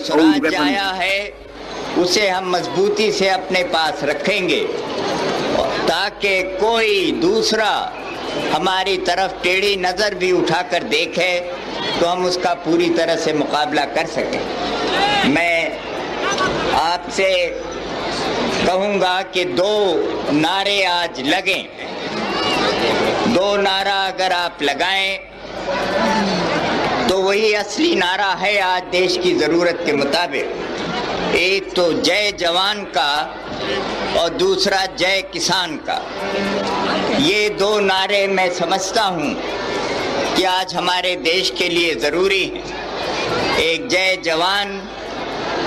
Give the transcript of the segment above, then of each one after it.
स्वराज्य आया है उसे हम मजबूती से अपने पास रखेंगे ताकि कोई दूसरा हमारी तरफ टेढ़ी नज़र भी उठाकर देखे तो हम उसका पूरी तरह से मुकाबला कर सकें। मैं आपसे कहूँगा कि 2 नारे आज लगें। 2 नारा अगर आप लगाएं तो वही असली नारा है आज देश की ज़रूरत के मुताबिक। एक तो जय जवान का और दूसरा जय किसान का। ये 2 नारे मैं समझता हूँ कि आज हमारे देश के लिए ज़रूरी हैं। एक जय जवान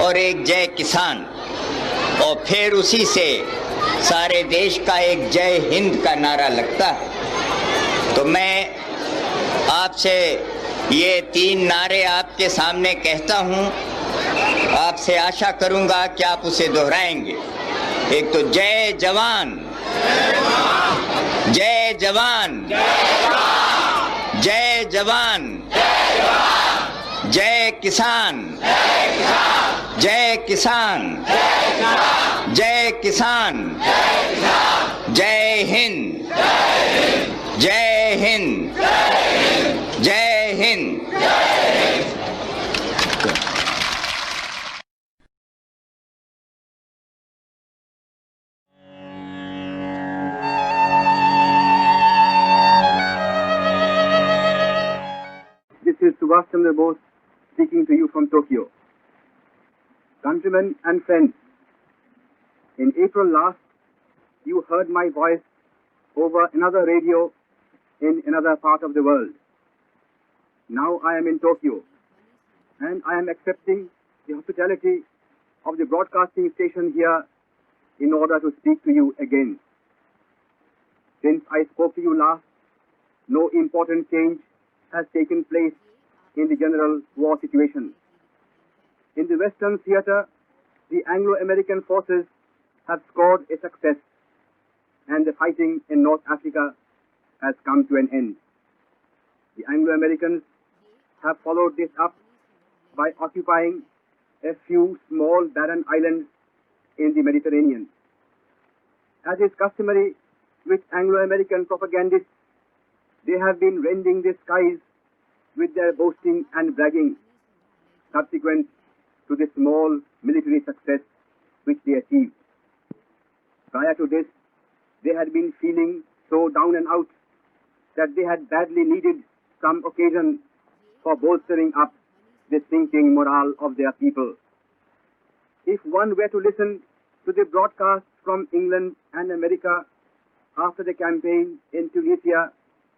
और एक जय किसान, और फिर उसी से सारे देश का एक जय हिंद का नारा लगता है। तो मैं आपसे ये 3 नारे आपके सामने कहता हूँ, आपसे आशा करूँगा कि आप उसे दोहराएंगे। एक तो जय जवान, जय जवान, जय जवान, जय किसान, जय किसान, जय किसान, जय हिंद, जय हिंद, जय Hind. This is Subhash Chandra Bose speaking to you from Tokyo. Countrymen and friends, in April last, you heard my voice over another radio in another part of the world. Now I am in Tokyo, and I am accepting the hospitality of the broadcasting station here in order to speak to you again. Since I spoke to you last, no important change has taken place in the general war situation. In the Western theater, the Anglo-American forces have scored a success, and the fighting in North Africa has come to an end. The Anglo-Americans have followed this up by occupying a few small barren islands in the Mediterranean. As is customary with Anglo-American propagandists, they have been rending the skies with their boasting and bragging subsequent to the small military success which they achieved. Prior to this, they had been feeling so down and out that they had badly needed some occasion for bolstering up the sinking morale of their people. If one were to listen to the broadcasts from England and America after the campaign in Tunisia,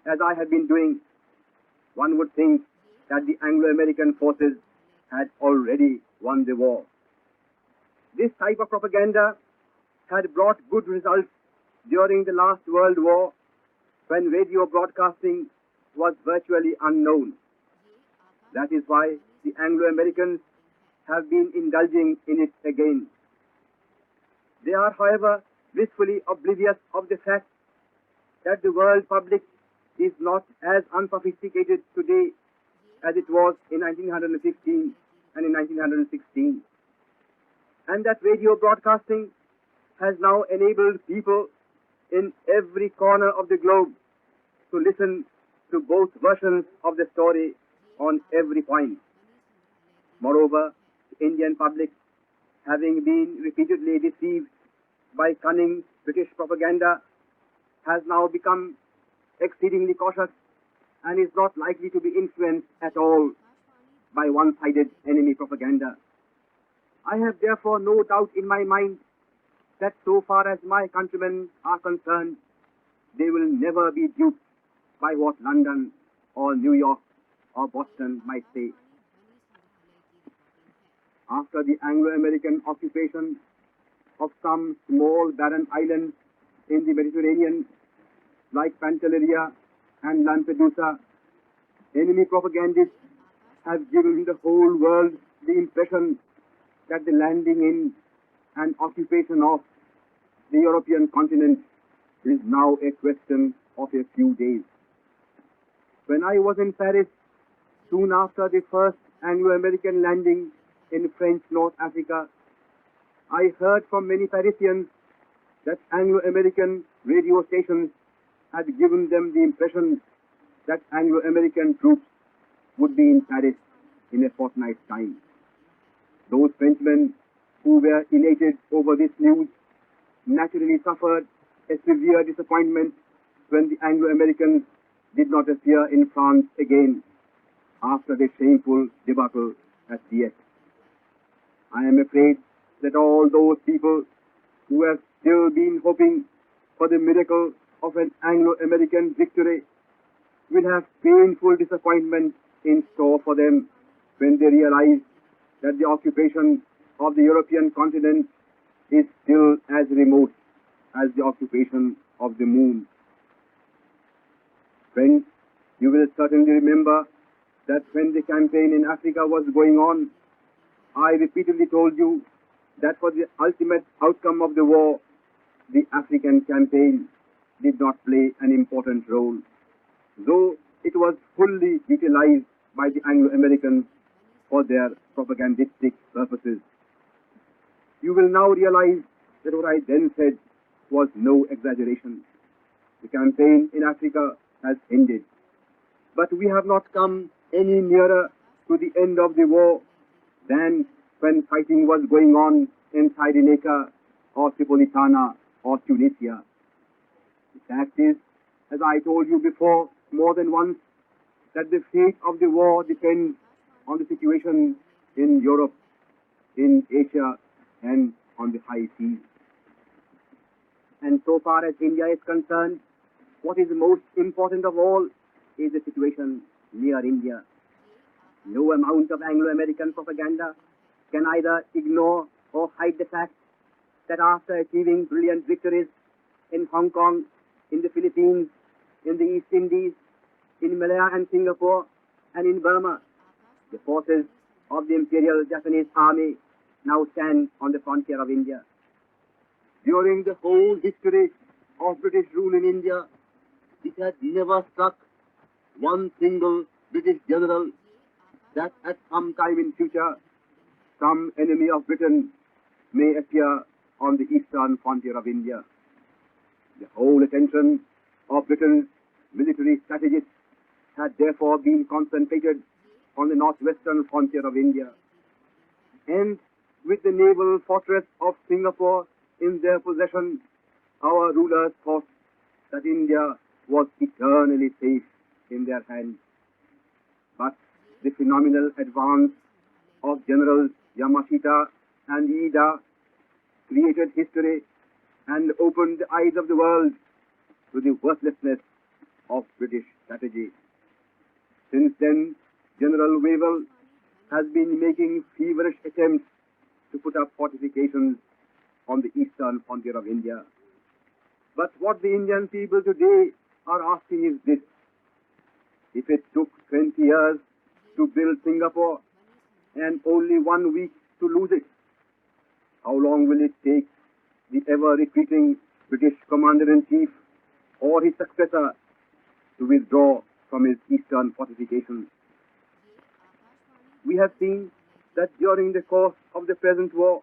as I have been doing, one would think that the Anglo-American forces had already won the war. This type of propaganda had brought good results during the last World War, when radio broadcasting was virtually unknown. That is why the Anglo-Americans have been indulging in it again. They are, however, blissfully oblivious of the fact that the world public is not as unsophisticated today as it was in 1915 and in 1916. And that radio broadcasting has now enabled people in every corner of the globe to listen to both versions of the story on every point. Moreover, the Indian public, having been repeatedly deceived by cunning British propaganda, has now become exceedingly cautious and is not likely to be influenced at all by one-sided enemy propaganda. I have therefore no doubt in my mind that so far as my countrymen are concerned, they will never be duped by what London or New York or Boston might say. After the Anglo-American occupation of some small barren islands in the Mediterranean, like Pantelleria and Lampedusa, enemy propagandists have given the whole world the impression that the landing in and occupation of the European continent is now a question of a few days. When I was in Paris, soon after the first Anglo-American landing in French North Africa, I heard from many Parisians that Anglo-American radio stations had given them the impression that Anglo-American troops would be in Paris in a fortnight's time. Those Frenchmen who were elated over this news naturally suffered a severe disappointment when the Anglo-Americans did not appear in France again after the shameful debacle at Dieppe. I am afraid that all those people who have still been hoping for the miracle of an Anglo-American victory will have painful disappointment in store for them when they realize that the occupation of the European continent is still as remote as the occupation of the moon. Friends, you will certainly remember that when the campaign in Africa was going on, I repeatedly told you that for the ultimate outcome of the war, the African campaign did not play an important role, though it was fully utilized by the Anglo-Americans for their propagandistic purposes. You will now realize that what I then said was no exaggeration. The campaign in Africa has ended, but we have not come any nearer to the end of the war than when fighting was going on in Cyrenaica or Tripolitana or Tunisia. The fact is, as I told you before more than once, that the fate of the war depends on the situation in Europe, in Asia, and on the high seas. And so far as India is concerned, what is most important of all is the situation near India. No amount of Anglo-American propaganda can either ignore or hide the fact that after achieving brilliant victories in Hong Kong, in the Philippines, in the East Indies, in Malaya and Singapore, and in Burma, the forces of the Imperial Japanese Army now stand on the frontier of India. During the whole history of British rule in India, it had never struck one single British general that at some time in future, some enemy of Britain may appear on the eastern frontier of India. The whole attention of Britain's military strategists had therefore been concentrated on the northwestern frontier of India. And with the naval fortress of Singapore in their possession, our rulers thought that India was eternally safe in their hands. But the phenomenal advance of Generals Yamashita and Iida created history and opened the eyes of the world to the worthlessness of British strategy. Since then, General Wavell has been making feverish attempts to put up fortifications on the eastern frontier of India. But what the Indian people today are asking is this: if it took 20 years to build Singapore and only 1 week to lose it, how long will it take the ever-retreating British Commander-in-Chief or his successor to withdraw from his eastern fortifications? We have seen that during the course of the present war,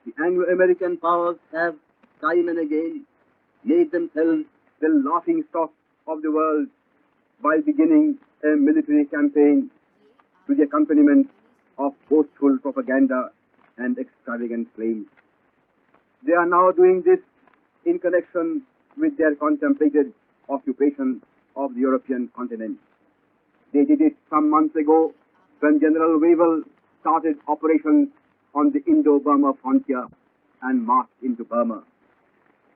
the Anglo-American powers have time and again made themselves the laughingstock of the world by beginning a military campaign to the accompaniment of boastful propaganda and extravagant claims. They are now doing this in connection with their contemplated occupation of the European continent. They did it some months ago when General Wavell started operations on the Indo-Burma frontier and marched into Burma.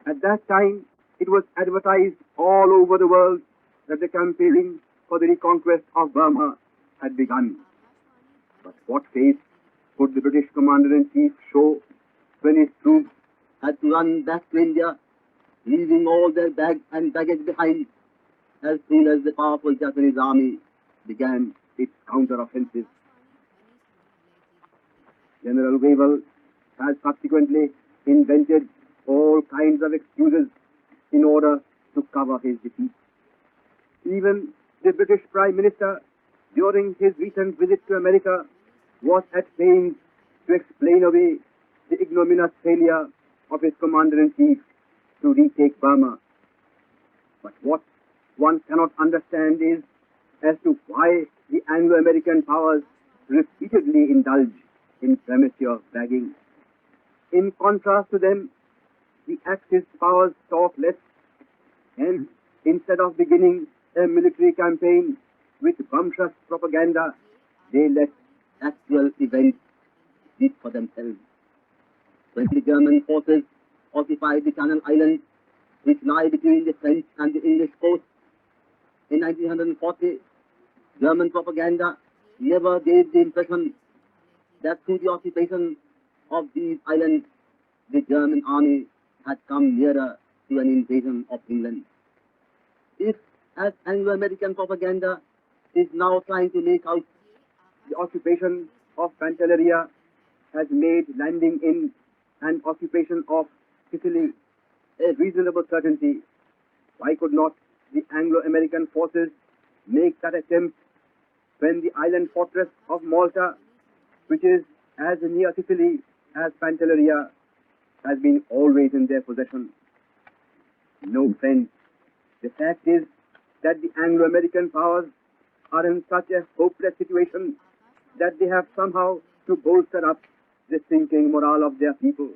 At that time, it was advertised all over the world that the campaign for the reconquest of Burma had begun. But what face could the British Commander-in-Chief show when his troops had to run back to India, leaving all their bags and baggage behind as soon as the powerful Japanese army began its counter-offensive? General Wavell has subsequently invented all kinds of excuses in order to cover his defeat. Even the British Prime Minister, during his recent visit to America, was at pains to explain away the ignominious failure of his commander-in-chief to retake Burma. But what one cannot understand is as to why the Anglo-American powers repeatedly indulge in premature bragging. In contrast to them, the Axis powers talk less, and instead of beginning a military campaign with bumptious propaganda, they let actual events speak for themselves. When the German forces occupied the Channel Islands, which lie between the French and the English coast, in 1940, German propaganda never gave the impression that through the occupation of these islands, the German army had come nearer to an invasion of England. If, as Anglo-American propaganda is now trying to make out, the occupation of Pantelleria has made landing in and occupation of Sicily a reasonable certainty, why could not the Anglo-American forces make that attempt when the island fortress of Malta, which is as near Sicily as Pantelleria, has been always in their possession? No, friends. The fact is that the Anglo-American powers are in such a hopeless situation that they have somehow to bolster up the sinking morale of their people.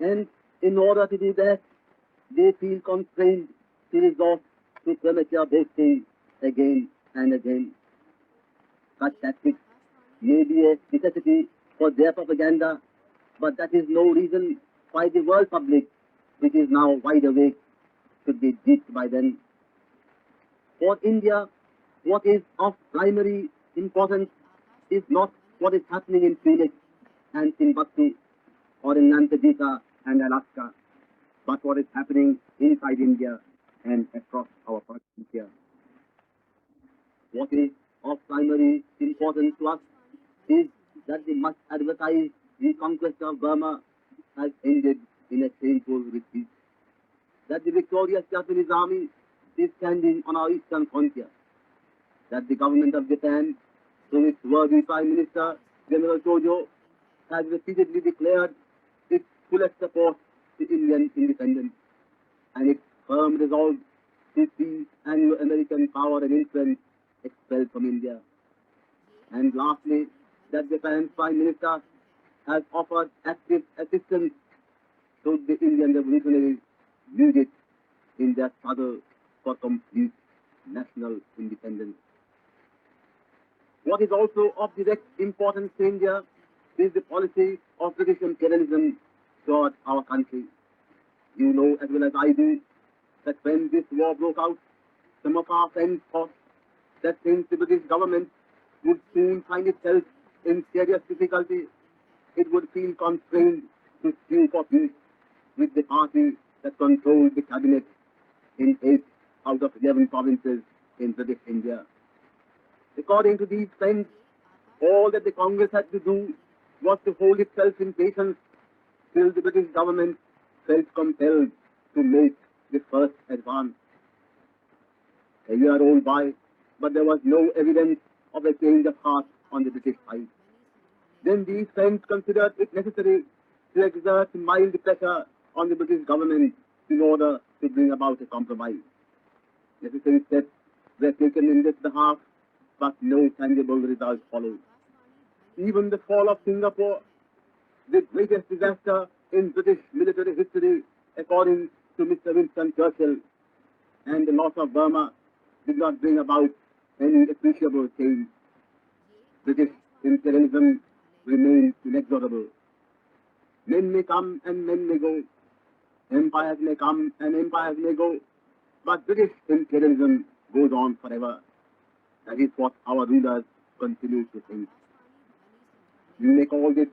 And in order to do that, they feel constrained to resort to premature boasting again and again. Such tactics may be a necessity for their propaganda, but that is no reason why the world public, which is now wide awake, should be duped by them. For India, what is of primary importance is not what is happening in Phoenix and Timbuktu or in Nantadeeka and Alaska, but what is happening inside India and across our frontier. What is of primary importance to us is that the much advertised reconquest of Burma has ended in a painful retreat. That the victorious Japanese army is standing on our eastern frontier. That the government of Japan, through its worthy Prime Minister, General Tojo, has repeatedly declared its fullest support to Indian independence and its firm resolve to see Anglo-American power and influence expelled from India. And lastly, that Japan's Prime Minister has offered active assistance to the Indian revolutionaries needed in their struggle for complete national independence. What is also of direct importance to India is the policy of British imperialism toward our country. You know as well as I do that when this war broke out, some of our friends thought that since the British government would soon find itself in serious difficulty, it would feel constrained to sue for peace with the party that controlled the cabinet in 8 out of 11 provinces in British India. According to these friends, all that the Congress had to do was to hold itself in patience till the British government felt compelled to make the first advance. A year rolled by, but there was no evidence of a change of heart on the British side. Then these friends considered it necessary to exert mild pressure on the British government in order to bring about a compromise. Necessary steps were taken in this behalf, but no tangible result followed. Even the fall of Singapore, the greatest disaster in British military history, according to Mr. Winston Churchill, and the loss of Burma did not bring about any appreciable change. British imperialism remains inexorable. Men may come and men may go. Empires may come and empires may go. But British imperialism goes on forever. That is what our rulers continue to think. You may call this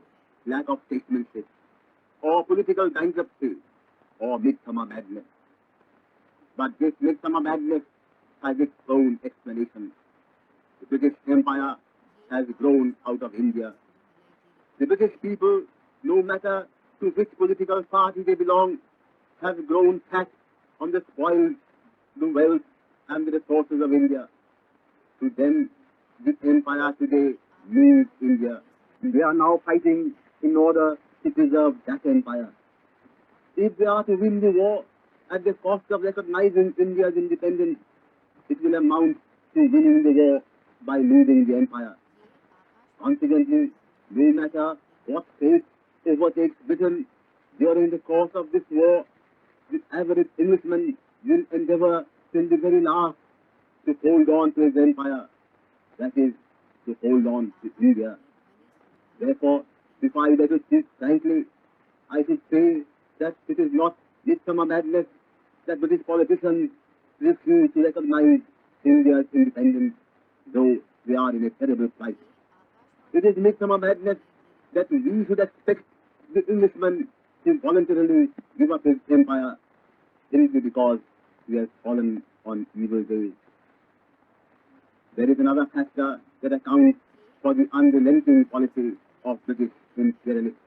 lack of statesmanship, or political bankruptcy, or midsummer madness. But this midsummer madness has its own explanation. The British Empire has grown out of India. The British people, no matter to which political party they belong, have grown fat on the spoils, the wealth, and the resources of India. To them, this empire today means India. They are now fighting in order to preserve that empire. If they are to win the war at the cost of recognizing India's independence, it will amount to winning the war by losing the empire. Consequently, no matter what fate overtakes Britain during the course of this war, the average Englishman will endeavor till the very last to hold on to his empire, that is, to hold on to India. Therefore, if I were to speak frankly, I should say that it is not midsummer madness that British politicians refuse to recognize India's independence, though they are in a terrible plight. It is midsummer madness that we should expect the Englishman to voluntarily give up his empire simply because he has fallen on evil days. There is another factor that accounts for the unrelenting policy of British imperialists.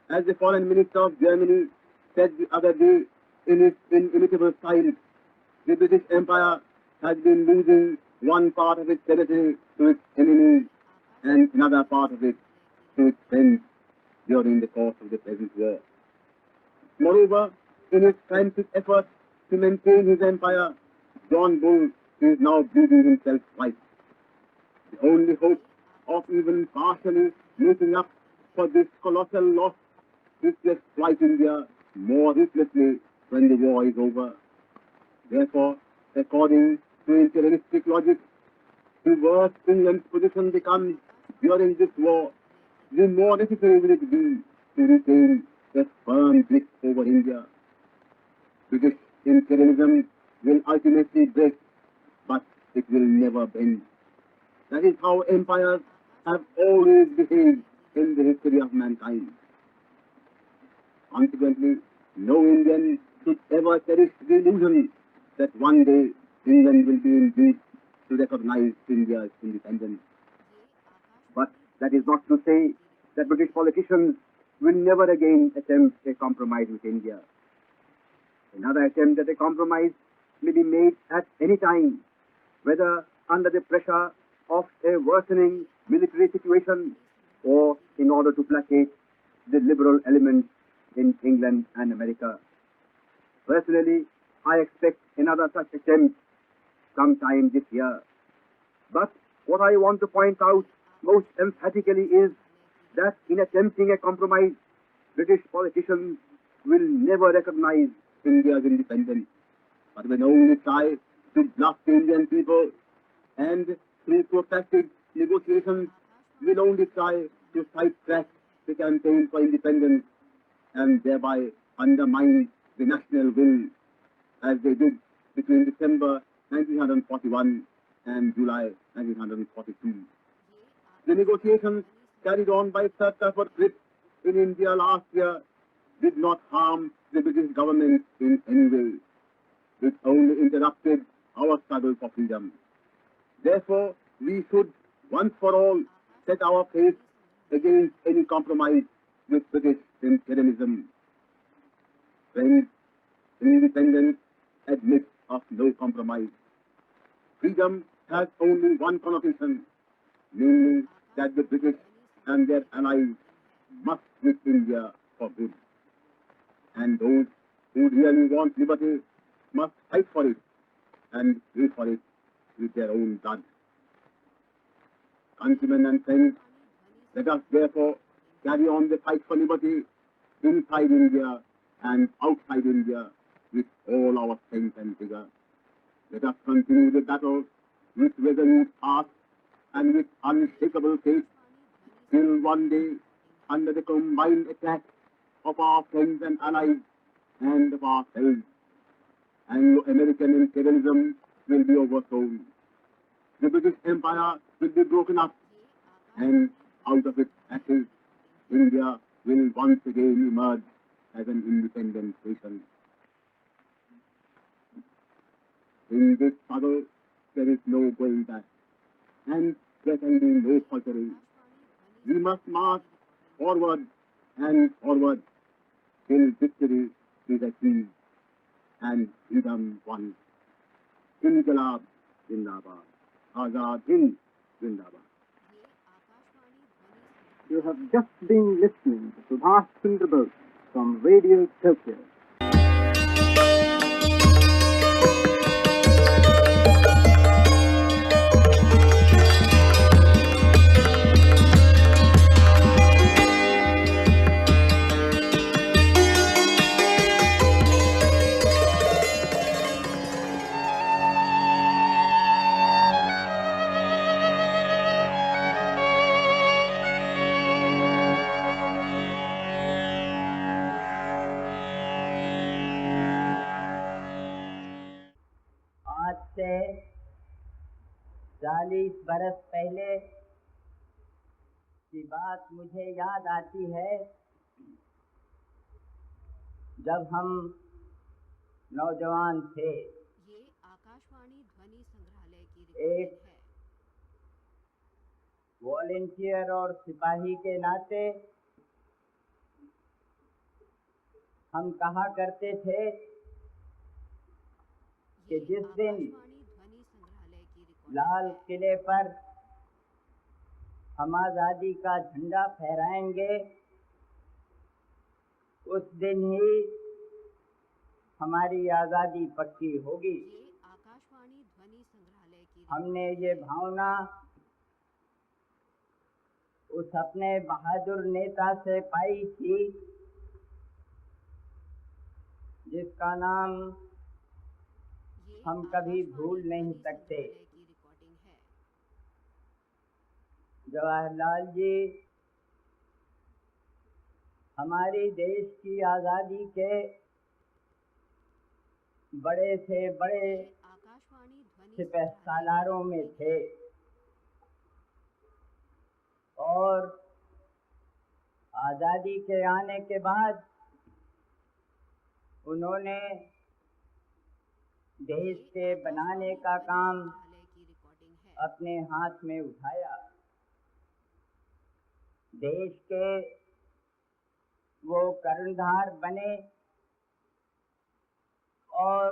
As the Foreign Minister of Germany said the other day in his inimitable style, the British Empire has been losing one part of its territory to its enemies and another part of it to its friends during the course of the present war. Moreover, in his frantic effort to maintain his empire, John Bull is now bleeding himself white. The only hope of even partially making up for this colossal loss is to exploit India more ruthlessly when the war is over. Therefore, according to imperialistic logic, the worse England's position becomes during this war, the more necessary will it be to retain a firm grip over India. British imperialism will ultimately break, but it will never bend. That is how empires have always behaved in the history of mankind. Consequently, no Indian should ever cherish the illusion that one day England will be induced to recognize India's independence. But that is not to say that British politicians will never again attempt a compromise with India. Another attempt at a compromise may be made at any time, whether under the pressure of a worsening military situation or in order to placate the liberal elements in England and America. Personally, I expect another such attempt sometime this year. But what I want to point out most emphatically is that in attempting a compromise, British politicians will never recognize India's independence, but will only try to bluff the Indian people, and through protracted negotiations will only try to sidetrack the campaign for independence and thereby undermine the national will, as they did between December 1941 and July 1942. The negotiations carried on by Sir Stafford Cripps in India last year did not harm the British government in any way. It only interrupted our struggle for freedom. Therefore, we should once for all set our face against any compromise with British imperialism. Friends, independence admits of no compromise. Freedom has only one connotation, namely that the British and their allies must quit India for good. And those who really want liberty must fight for it and pay for it with their own blood. Countrymen and friends, let us therefore carry on the fight for liberty inside India and outside India with all our strength and vigor. Let us continue the battle with resolute heart and with unshakable faith till one day, under the combined attack of our friends and allies and of ourselves, Anglo-American imperialism will be overthrown. The British Empire will be broken up, and out of its ashes, India will once again emerge as an independent nation. In this struggle, there is no going back, and there can be no faltering. We must march forward and forward till victory is achieved and freedom won. Inqilab Zindabad. Azad Hind Zindabad. You have just been listening to Subhash Chandra Bose from Radio Tokyo. आज से 40 बरस पहले की बात मुझे याद आती है, जब हम नौजवान थे। ये आकाशवाणी ध्वनि संग्रहालय की रिकॉर्डिंग एक है। वॉलेंटियर और सिपाही के नाते हम कहा करते थे कि ये जिस दिन आकाशवाणी ध्वनि संग्रहालय की रिकॉर्डिंग लाल है। किले पर हम आज़ादी का झंडा फहराएंगे, उस दिन ही हमारी आज़ादी पक्की होगी। ये आकाशवाणी ध्वनि संग्रहालय की हमने ये भावना उस अपने बहादुर नेता से पाई थी, जिसका नाम ये हम कभी आकाशवाणी भूल नहीं ध्वनि सकते। संग्रहालय की रिकॉर्डिंग है। जवाहरलाल जी हमारी देश की आज़ादी के बड़े से बड़े ये आकाशवाणी ध्वनि सिपह संग्रहालय सालारों की में रिकॉर्डिंग थे है। और आज़ादी के आने के बाद उन्होंने देश ये के बनाने का आकाशवाणी काम ध्वनि संग्रहालय की रिकॉर्डिंग है। अपने हाथ में उठाया। देश के वो कर्णधार बने और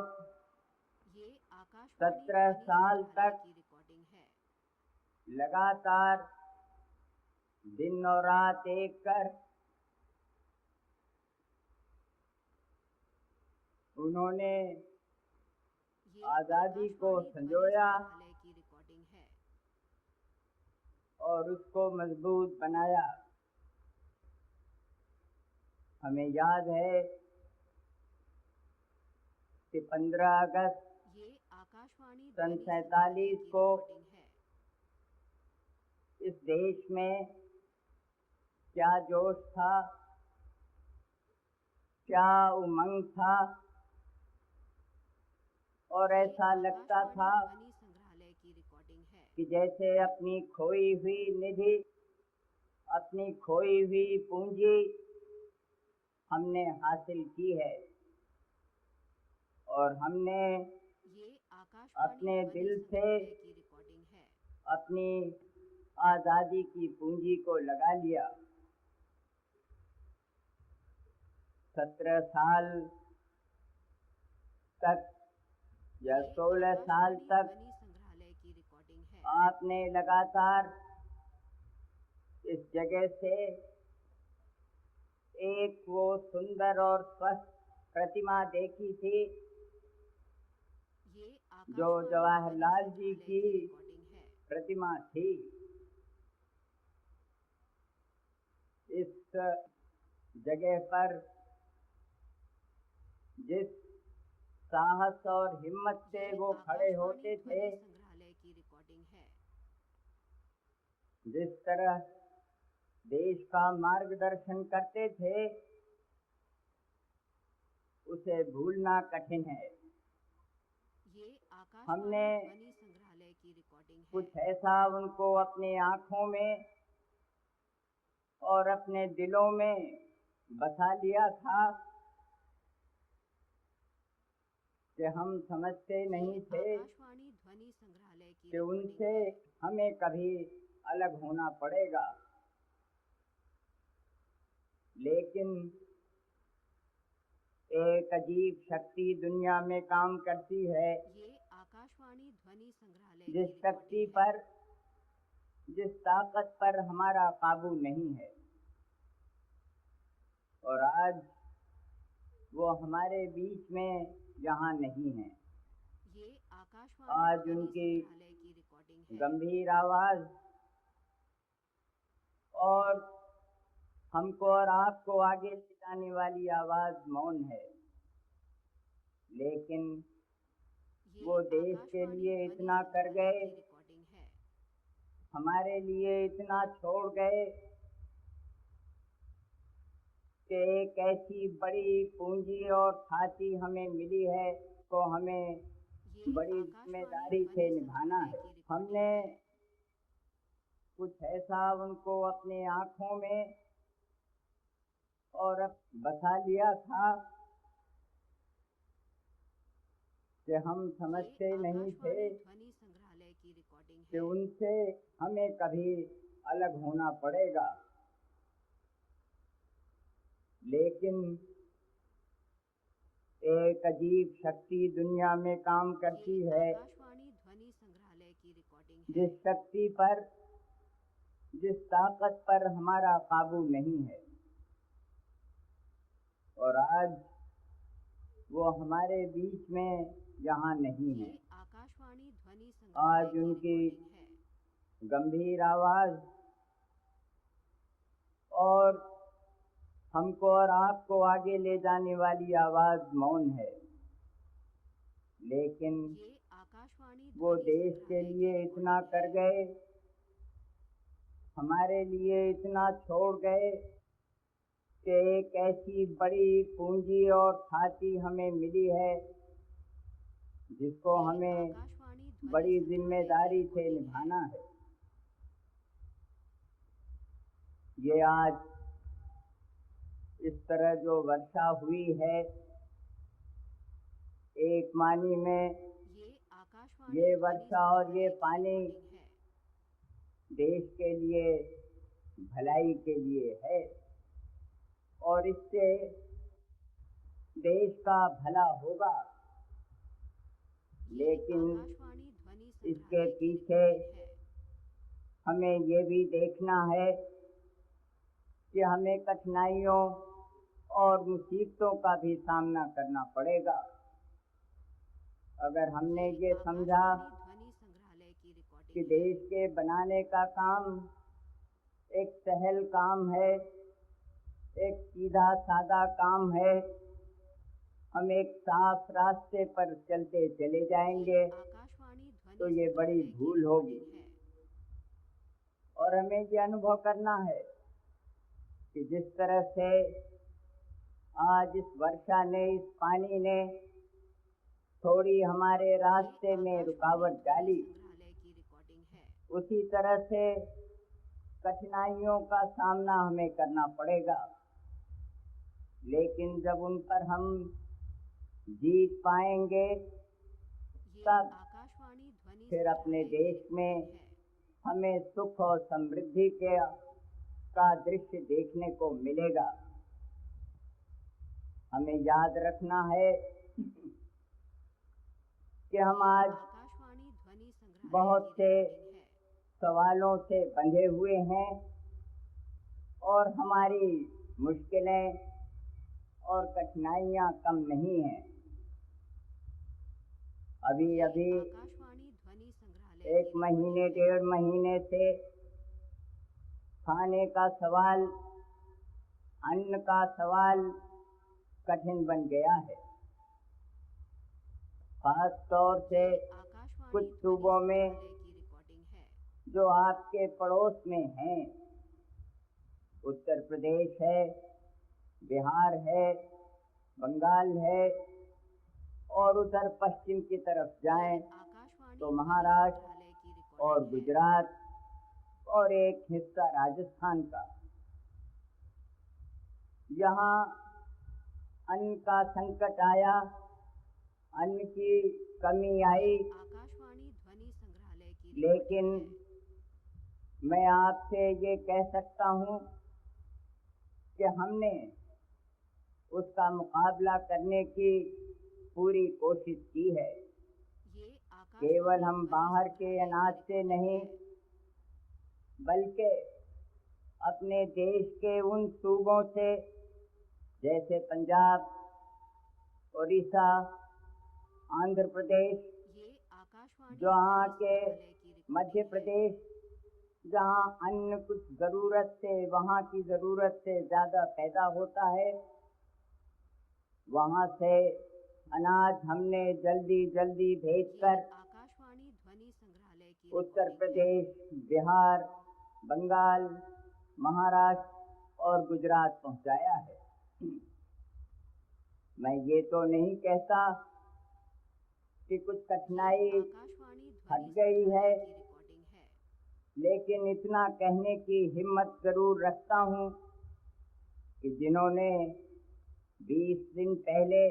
ये आकाशवाणी 17 ध्वनि साल संग्रहालय तक की रिकॉर्डिंग है। लगातार दिन और रात एक कर उन्होंने ये आज़ादी को आकाशवाणी ध्वनि संजोया संग्रहालय की रिकॉर्डिंग है। और उसको मजबूत बनाया। हमें याद है कि 15 अगस्त ये आकाशवाणी सन ध्वनि संग्रहालय 47 की को रिकॉर्डिंग है। इस देश में क्या जोश था, क्या उमंग था, और ये ऐसा लगता आकाशवाणी था ध्वनि संग्रहालय की रिकॉर्डिंग है। कि जैसे अपनी खोई हुई निधि, अपनी खोई हुई पूंजी हमने हासिल की है और हमने ये आकाशवाणी अपने ध्वनि दिल से संग्रहालय की रिकॉर्डिंग है। अपनी आज़ादी की पूंजी को लगा लिया। 17 साल तक या ये 16 साल आकाशवाणी तक ध्वनि संग्रहालय की रिकॉर्डिंग है। आपने लगातार इस जगह से एक वो सुंदर और स्वस्थ प्रतिमा देखी थी, ये जो आकाशवाणी जवाहरलाल ध्वनि जी संग्रहालय की रिकॉर्डिंग है। प्रतिमा थी। इस जगह पर जिस साहस और हिम्मत से ये वो खड़े आकाशवाणी होते थे, ध्वनि संग्रहालय की रिकॉर्डिंग है। जिस तरह देश का मार्गदर्शन करते थे, उसे भूलना कठिन है। ये आकाशवाणी हमने ध्वनि संग्रहालय की रिकॉर्डिंग है। कुछ ऐसा उनको अपने आँखों में और अपने दिलों में बसा लिया था कि हम समझते नहीं ये थे आकाशवाणी ध्वनि संग्रहालय की कि रिकॉर्डिंग उनसे है। हमें कभी अलग होना पड़ेगा। लेकिन एक अजीब शक्ति दुनिया में काम करती है, ये आकाशवाणी ध्वनि संग्रहालय की जिस शक्ति रिकॉर्डिंग है। पर जिस ताकत पर हमारा काबू नहीं है, और आज वो हमारे बीच में यहाँ नहीं है। ये आकाशवाणी आज ध्वनि उनकी संग्रहालय की रिकॉर्डिंग है। गंभीर आवाज और हमको और आपको आगे ले जाने वाली आवाज मौन है, लेकिन ये वो देश के आकाशवाणी लिए ध्वनि इतना कर संग्रहालय गए, की रिकॉर्डिंग है। हमारे लिए इतना छोड़ गए कि एक ऐसी बड़ी पूंजी और ख्याति हमें मिली है, तो हमें ये बड़ी आकाशवाणी जिम्मेदारी ध्वनि से निभाना संग्रहालय है। की रिकॉर्डिंग हमने है। कुछ ऐसा उनको अपने आंखों में और अब बसा लिया था कि हम समझते ये नहीं थे आकाशवाणी ध्वनि संग्रहालय की रिकॉर्डिंग कि है। उनसे हमें कभी अलग होना पड़ेगा, लेकिन एक अजीब शक्ति दुनिया में काम करती ये है, आकाशवाणी ध्वनि संग्रहालय की रिकॉर्डिंग है। जिस शक्ति पर, जिस ताकत पर हमारा काबू नहीं है, और आज वो हमारे बीच में यहाँ नहीं है। ये आकाशवाणी ध्वनि संग्रहालय आज की उनकी रिकॉर्डिंग है। गंभीर आवाज और हमको और आपको आगे ले जाने वाली आवाज मौन है, लेकिन ये आकाशवाणी वो ध्वनि देश के संग्रहालय की लिए इतना रिकॉर्डिंग कर है। गए, हमारे लिए इतना छोड़ गए कि एक ऐसी बड़ी पूंजी और ख्याति हमें मिली है, जिसको ये हमें आकाशवाणी ध्वनि बड़ी संग्रहालय की जिम्मेदारी से रिकॉर्डिंग है। निभाना है। ये आज इस तरह जो वर्षा हुई है, एक मानी में ये आकाशवाणी ये ध्वनि वर्षा और ये संग्रहालय की पानी रिकॉर्डिंग है। देश के लिए भलाई के लिए है, और इससे देश का भला होगा, ये लेकिन आकाशवाणी ध्वनि इसके संग्रहालय की पीछे रिकॉर्डिंग है। हमें ये भी देखना है कि हमें कठिनाइयों और मुसीबतों का भी सामना करना पड़ेगा। अगर हमने ये समझा आकाशवाणी ध्वनि संग्रहालय की कि रिकॉर्डिंग है। देश के बनाने का काम एक सहल काम है, एक सीधा सादा काम है, हम एक साफ रास्ते पर चलते चले जाएंगे, आकाशवाणी ध्वनि तो ये बड़ी संग्रहालय की भूल होगी। रिकॉर्डिंग है। और हमें ये अनुभव करना है कि जिस तरह से आज इस वर्षा ने, इस पानी ने थोड़ी हमारे रास्ते में रुकावट डाली, संग्रहालय की रिकॉर्डिंग है। उसी तरह से कठिनाइयों का सामना हमें करना पड़ेगा, लेकिन जब उन पर हम जीत पाएंगे, ये तब आकाशवाणी ध्वनि फिर अपने संग्रहालय की देश में रिकॉर्डिंग है। हमें सुख और समृद्धि का दृश्य देखने को मिलेगा। हमें याद रखना है कि हम आज आकाशवाणी ध्वनि संग्रहालय बहुत की से रिकॉर्डिंग है। सवालों से बंधे हुए हैं, और हमारी मुश्किलें और कठिनाइयां कम नहीं हैं। अभी अभी आकाशवाणी ध्वनि संग्रहालय एक की महीने, रिकॉर्डिंग है। 1.5 महीने से खाने का सवाल, अन्न का सवाल कठिन बन गया है। खास तौर से आकाशवाणी कुछ ध्वनि सूबों में संग्रहालय की रिकॉर्डिंग है। जो आपके पड़ोस में हैं, उत्तर प्रदेश है, बिहार है, बंगाल है, और उधर पश्चिम की तरफ जाएं आकाशवाणी तो ध्वनि महाराष्ट्र संग्रहालय की रिकॉर्डिंग और है। गुजरात और एक हिस्सा राजस्थान का। यहाँ अन्न का संकट आया, अन्न की कमी आई, आकाशवाणी ध्वनि संग्रहालय की लेकिन रिकॉर्डिंग है। मैं आपसे ये कह सकता हूँ कि हमने उसका मुकाबला करने की पूरी कोशिश की है। ये आकाशवाणी केवल हम ध्वनि बाहर के संग्रहालय की अनाज से रिकॉर्डिंग नहीं, है। बल्कि अपने देश के उन सूबों से जैसे पंजाब, उड़ीसा, आंध्र प्रदेश, ये आकाशवाणी जहाँ ध्वनि के संग्रहालय की रिकॉर्डिंग मध्य है। प्रदेश, जहाँ अन्न कुछ ज़रूरत से, वहाँ की ज़रूरत से ज़्यादा पैदा होता है, वहाँ से अनाज हमने जल्दी जल्दी ये भेजकर आकाशवाणी ध्वनि संग्रहालय की उत्तर रिकॉर्डिंग है। प्रदेश, बिहार, बंगाल, महाराष्ट्र और गुजरात पहुँचाया है। मैं ये तो नहीं कहता कि कुछ कठिनाई आकाशवाणी हट ध्वनि गई है, संग्रहालय की रिकॉर्डिंग है। लेकिन इतना कहने की हिम्मत जरूर रखता हूँ कि जिन्होंने 20 दिन पहले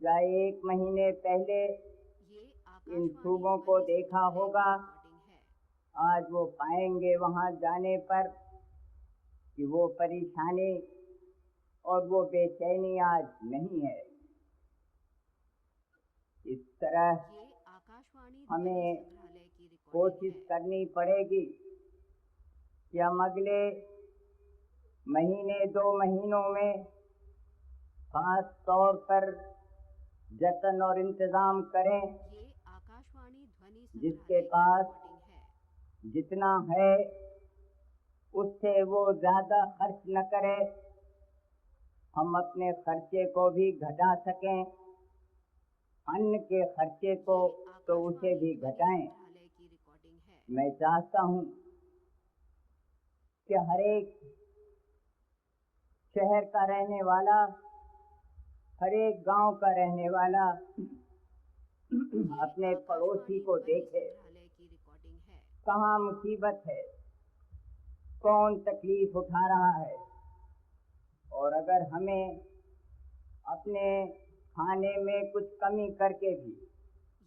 या 1 महीने पहले ये इन आकाशवाणी सूबों को ध्वनि देखा संग्रहालय होगा, की रिकॉर्डिंग है। आज वो पाएंगे वहाँ जाने पर कि वो परेशानी और वो बेचैनी आज नहीं है। इस तरह ये आकाशवाणी हमें ध्वनि संग्रहालय की रिकॉर्डिंग कोशिश है। करनी पड़ेगी कि हम अगले महीने 2 महीनों में खास तौर पर जतन और इंतजाम करें, ये आकाशवाणी ध्वनि जिसके संग्रहालय की पास रिकॉर्डिंग है। जितना है उससे वो ज़्यादा खर्च न करे, हम अपने खर्चे को भी घटा सकें, अन्न के खर्चे को तो उसे भी घटाएं। संग्रहालय की रिकॉर्डिंग है। मैं चाहता हूँ कि हर एक शहर का रहने वाला, हर एक गांव का रहने वाला अपने पड़ोसी को देखे, संग्रहालय की रिकॉर्डिंग है। कहाँ मुसीबत है, कौन तकलीफ उठा रहा है, और अगर हमें अपने खाने में कुछ कमी करके भी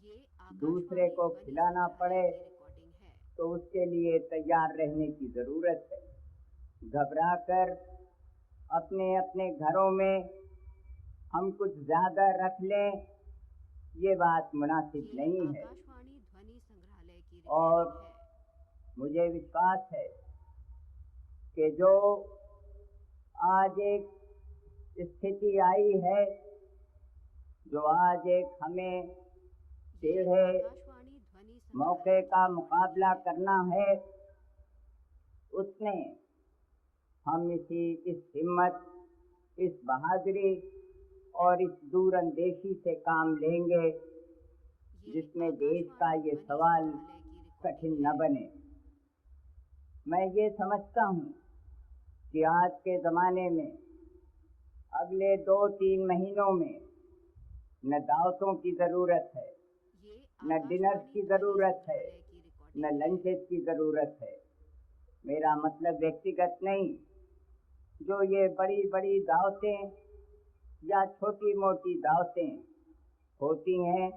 ये दूसरे को ध्वनि खिलाना संग्रहालय पड़े की रिकॉर्डिंग है। तो उसके लिए तैयार रहने की ज़रूरत है। घबराकर अपने अपने घरों में हम कुछ ज़्यादा रख लें, ये बात मुनासिब ये नहीं है। आकाशवाणी ध्वनि संग्रहालय की और रिकॉर्डिंग है। मुझे विश्वास है कि जो आज एक स्थिति आई है, जो आज एक हमें टेढ़े आकाशवाणी ध्वनि मौके का मुकाबला करना है, उसमें हम इस हिम्मत, इस बहादुरी और इस दूरंदेशी से काम लेंगे जिसमें देश का ये सवाल कठिन न बने। मैं ये समझता हूँ कि आज के ज़माने में अगले 2-3 महीनों में न दावतों की ज़रूरत है, न डिनर्स की ज़रूरत है, न लंचेस की ज़रूरत है। मेरा मतलब व्यक्तिगत नहीं, जो ये बड़ी बड़ी दावतें या छोटी मोटी दावतें होती हैं,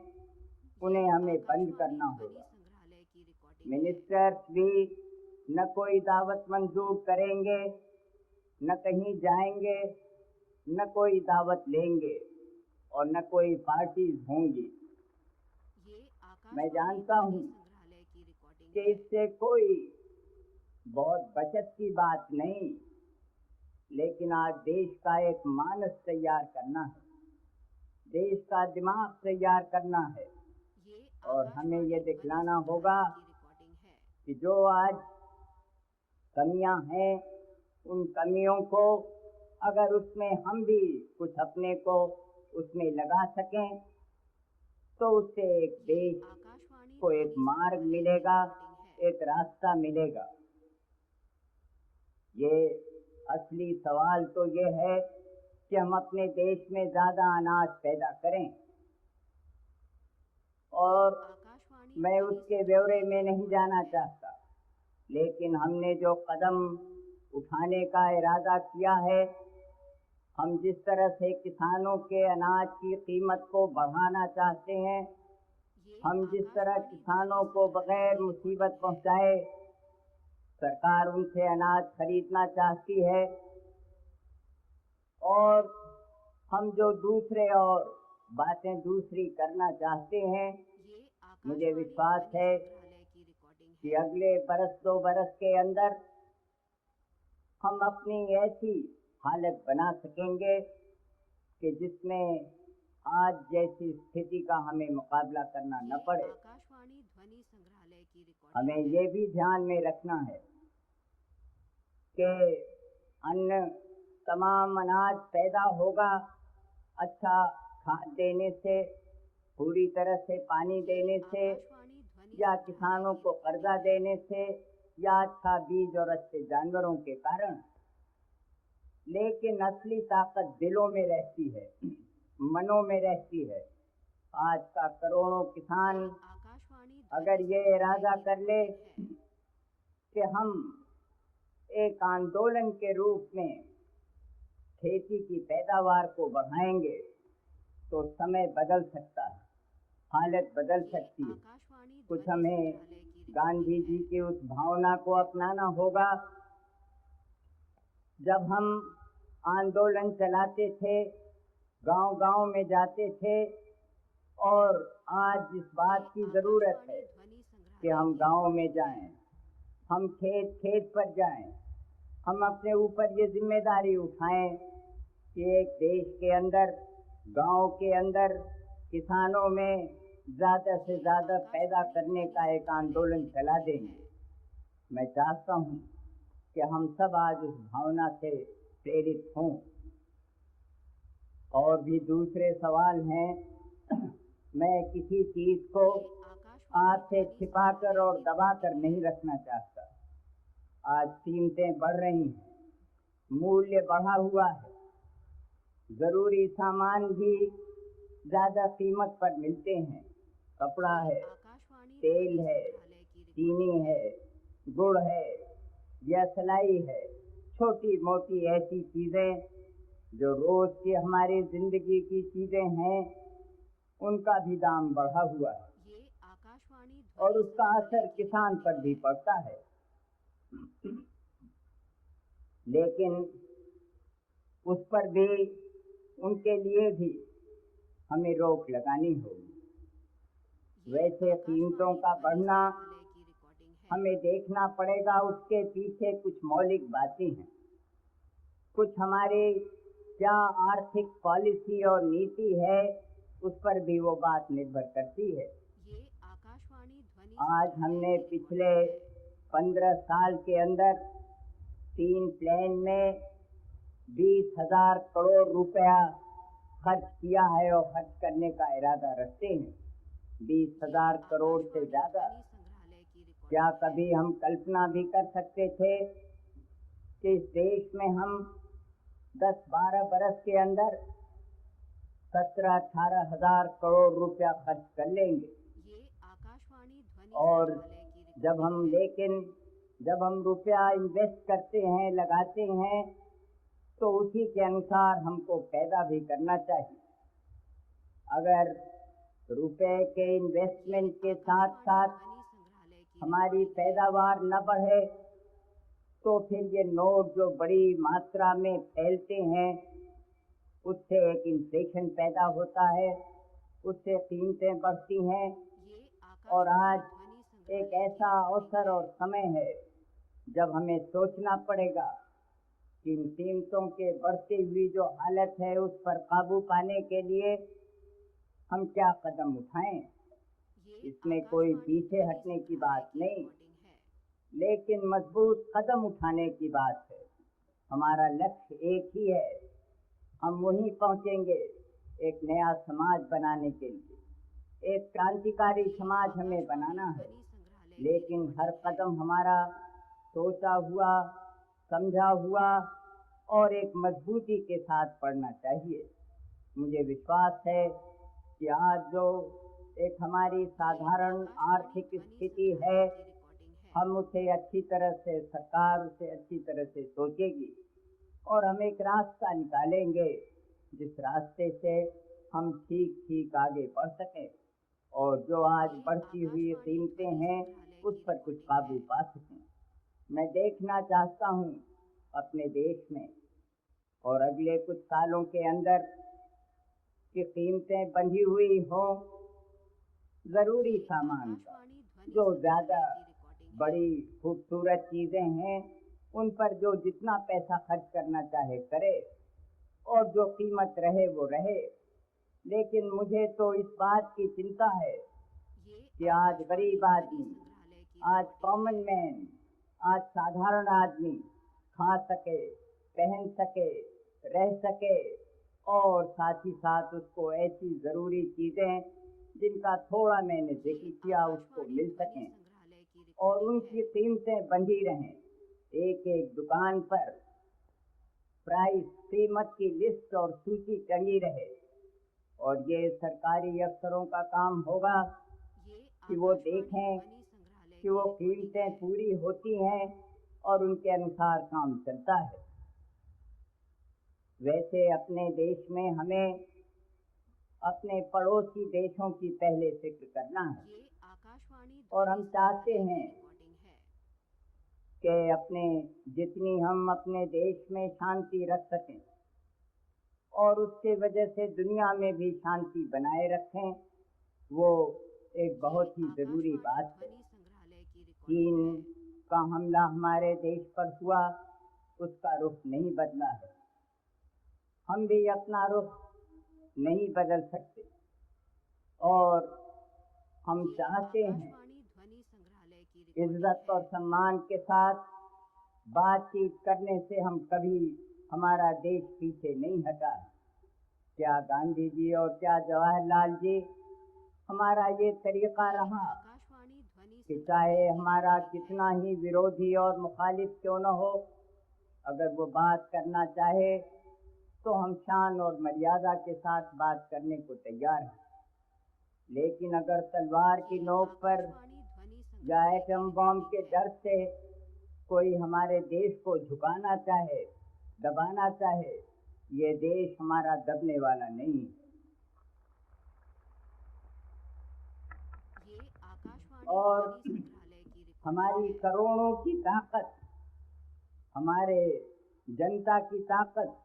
उन्हें हमें बंद करना होगा। मिनिस्टर्स भी न कोई दावत मंजूर करेंगे, न कहीं जाएंगे, न कोई दावत लेंगे और न कोई पार्टीज होंगी। मैं जानता हूँ कि इससे कोई बहुत बचत की बात नहीं, लेकिन आज देश का एक मानस तैयार करना है, देश का दिमाग तैयार करना है, और हमें ये दिखलाना होगा कि जो आज कमियां हैं, उन कमियों को अगर उसमें हम भी कुछ अपने को उसमें लगा सकें तो उससे एक देश को एक मार्ग मिलेगा, एक रास्ता मिलेगा। ये असली सवाल तो ये है कि हम अपने देश में ज़्यादा अनाज पैदा करें, और मैं उसके ब्यौरे में नहीं जाना चाहता, लेकिन हमने जो कदम उठाने का इरादा किया है, हम जिस तरह से किसानों के अनाज की कीमत को बढ़ाना चाहते हैं, हम जिस तरह किसानों को बगैर मुसीबत पहुंचाए सरकार उनसे अनाज खरीदना चाहती है, और हम जो दूसरे और बातें दूसरी करना चाहते हैं, मुझे विश्वास है कि अगले बरस 2 बरस के अंदर हम अपनी ऐसी हालत बना सकेंगे कि जिसमें आज जैसी स्थिति का हमें मुकाबला करना न पड़े। आकाशवाणी ध्वनि संग्रहालय की रिकॉर्डिंग हमें ये भी ध्यान में रखना है कि अन्न तमाम अनाज पैदा होगा अच्छा खाद देने से, पूरी तरह से पानी देने से, आकाशवाणी ध्वनि या किसानों को कर्जा देने से, या अच्छा बीज और अच्छे जानवरों के कारण। लेकिन असली ताकत दिलों में रहती है, मनों में रहती है। आज का करोड़ों किसान आकाशवाणी अगर ये इरादा कर ले कि हम एक आंदोलन के रूप में खेती की पैदावार को बढ़ाएंगे तो समय बदल सकता है, हालत बदल सकती है। आकाशवाणी कुछ ध्वनि हमें संग्रहालय की गांधी जी की उस भावना को अपनाना होगा। जब हम आंदोलन चलाते थे, गांव-गांव में जाते थे, और आज इस बात की जरूरत है ध्वनि संग्रहालय कि हम गांव में जाएं, हम खेत खेत पर जाएं, हम अपने ऊपर ये जिम्मेदारी उठाएं कि एक देश के अंदर, गांव के अंदर किसानों में ज्यादा से ज्यादा पैदा करने का एक आंदोलन चला देंगे। मैं चाहता हूं कि हम सब आज उस भावना से प्रेरित हों। और भी दूसरे सवाल हैं। मैं किसी चीज को आपसे छिपाकर और दबाकर नहीं रखना चाहता। आज कीमतें बढ़ रही हैं, मूल्य बढ़ा हुआ है, जरूरी सामान भी ज्यादा कीमत पर मिलते हैं। कपड़ा है, तेल है, चीनी है, गुड़ है या सिलाई है, छोटी मोटी ऐसी चीजें जो रोज की हमारी जिंदगी की चीजें हैं, उनका भी दाम बढ़ा हुआ है ये आकाशवाणी और उसका असर किसान पर भी पड़ता है। लेकिन उस पर भी, उनके लिए भी हमें रोक लगानी होगी। वैसे कीमतों का बढ़ना हमें देखना पड़ेगा, उसके पीछे कुछ मौलिक बातें हैं। कुछ हमारे क्या आर्थिक पॉलिसी और नीति है, उस पर भी वो बात निर्भर करती है। ये आकाशवाणी ध्वनि आज हमने पिछले 15 साल के अंदर 3 प्लान में 20,000 करोड़ रुपया खर्च किया है और खर्च करने का इरादा रखते हैं। 20,000 करोड़ से ज्यादा। संग्रहालय की रिकॉर्डिंग क्या कभी हम कल्पना भी कर सकते थे कि इस देश में हम 10-12 बरस के अंदर 17-18 हजार करोड़ रुपया खर्च कर लेंगे? ये आकाशवाणी ध्वनि और संग्रहालय की लेकिन जब हम रुपया इन्वेस्ट करते हैं, लगाते हैं, तो उसी के अनुसार हमको पैदा भी करना चाहिए। अगर रुपए के इन्वेस्टमेंट के साथ साथ ध्वनि संग्रहालय की हमारी पैदावार न बढ़े तो फिर ये नोट जो बड़ी मात्रा में फैलते हैं, उससे एक इन्फ्लेशन पैदा होता है, उससे कीमतें बढ़ती हैं। ये और आज ध्वनि एक ऐसा अवसर और समय है जब हमें सोचना पड़ेगा कि इन कीमतों के बढ़ती हुई जो हालत है, उस पर काबू पाने के लिए हम क्या कदम उठाएं। इसमें कोई पीछे हटने की बात नहीं, लेकिन मजबूत कदम उठाने की बात है। हमारा लक्ष्य एक ही है, हम वहीं पहुंचेंगे, एक नया समाज बनाने के लिए। एक क्रांतिकारी समाज हमें बनाना है, लेकिन हर कदम हमारा सोचा हुआ, समझा हुआ और एक मजबूती के साथ पढ़ना चाहिए। मुझे विश्वास है कि आज जो एक हमारी साधारण आर्थिक स्थिति है, हम उसे अच्छी तरह से, सरकार उसे अच्छी तरह से सोचेगी और हम एक रास्ता निकालेंगे जिस रास्ते से हम ठीक ठीक आगे बढ़ सकें और जो आज बढ़ती हुई कीमतें हैं, उस पर कुछ काबू पा सकें। मैं देखना चाहता हूँ अपने देश में और अगले कुछ सालों के अंदर कि कीमतें बंधी हुई हों जरूरी सामान का, जो ज्यादा बड़ी खूबसूरत चीजें हैं, उन पर जो जितना पैसा खर्च करना चाहे करे और जो कीमत रहे वो रहे। लेकिन मुझे तो इस बात की चिंता है कि आज गरीब आदमी, आज कॉमन मैन, आज साधारण आदमी खा सके, पहन सके, रह सके और साथ ही साथ उसको ऐसी ज़रूरी चीज़ें जिनका थोड़ा मैंने जिक्र किया उसको मिल सकें और उनकी कीमतें बंधी रहें। एक एक दुकान पर प्राइस, कीमत की लिस्ट और सूची टंगी रहे और ये सरकारी अफसरों का काम होगा कि वो देखें कि वो कीमतें पूरी होती हैं और उनके अनुसार काम चलता है। वैसे अपने देश में हमें अपने पड़ोसी देशों की पहले फिक्र करना है और हम चाहते हैं कि अपने जितनी हम अपने देश में शांति रख सकें और उसके वजह से दुनिया में भी शांति बनाए रखें, वो एक बहुत ही ज़रूरी बात है। चीन का हमला हमारे देश पर हुआ, उसका रुख नहीं बदला है। हम भी अपना रुख नहीं बदल सकते और हम चाहते हैं इज्जत और सम्मान के साथ बातचीत करने से हम कभी हमारा देश पीछे नहीं हटा। क्या गांधी जी और क्या जवाहरलाल जी हमारा ये तरीका रहा कि चाहे हमारा कितना ही विरोधी और मुखालिफ क्यों न हो, अगर वो बात करना चाहे तो हम शान और मर्यादा के साथ बात करने को तैयार हैं। लेकिन अगर तलवार की नोक पर या एटम बम के डर से कोई हमारे देश को झुकाना चाहे, दबाना चाहे, ये देश हमारा दबने वाला नहीं। और हमारी करोड़ों की ताकत, हमारे जनता की ताकत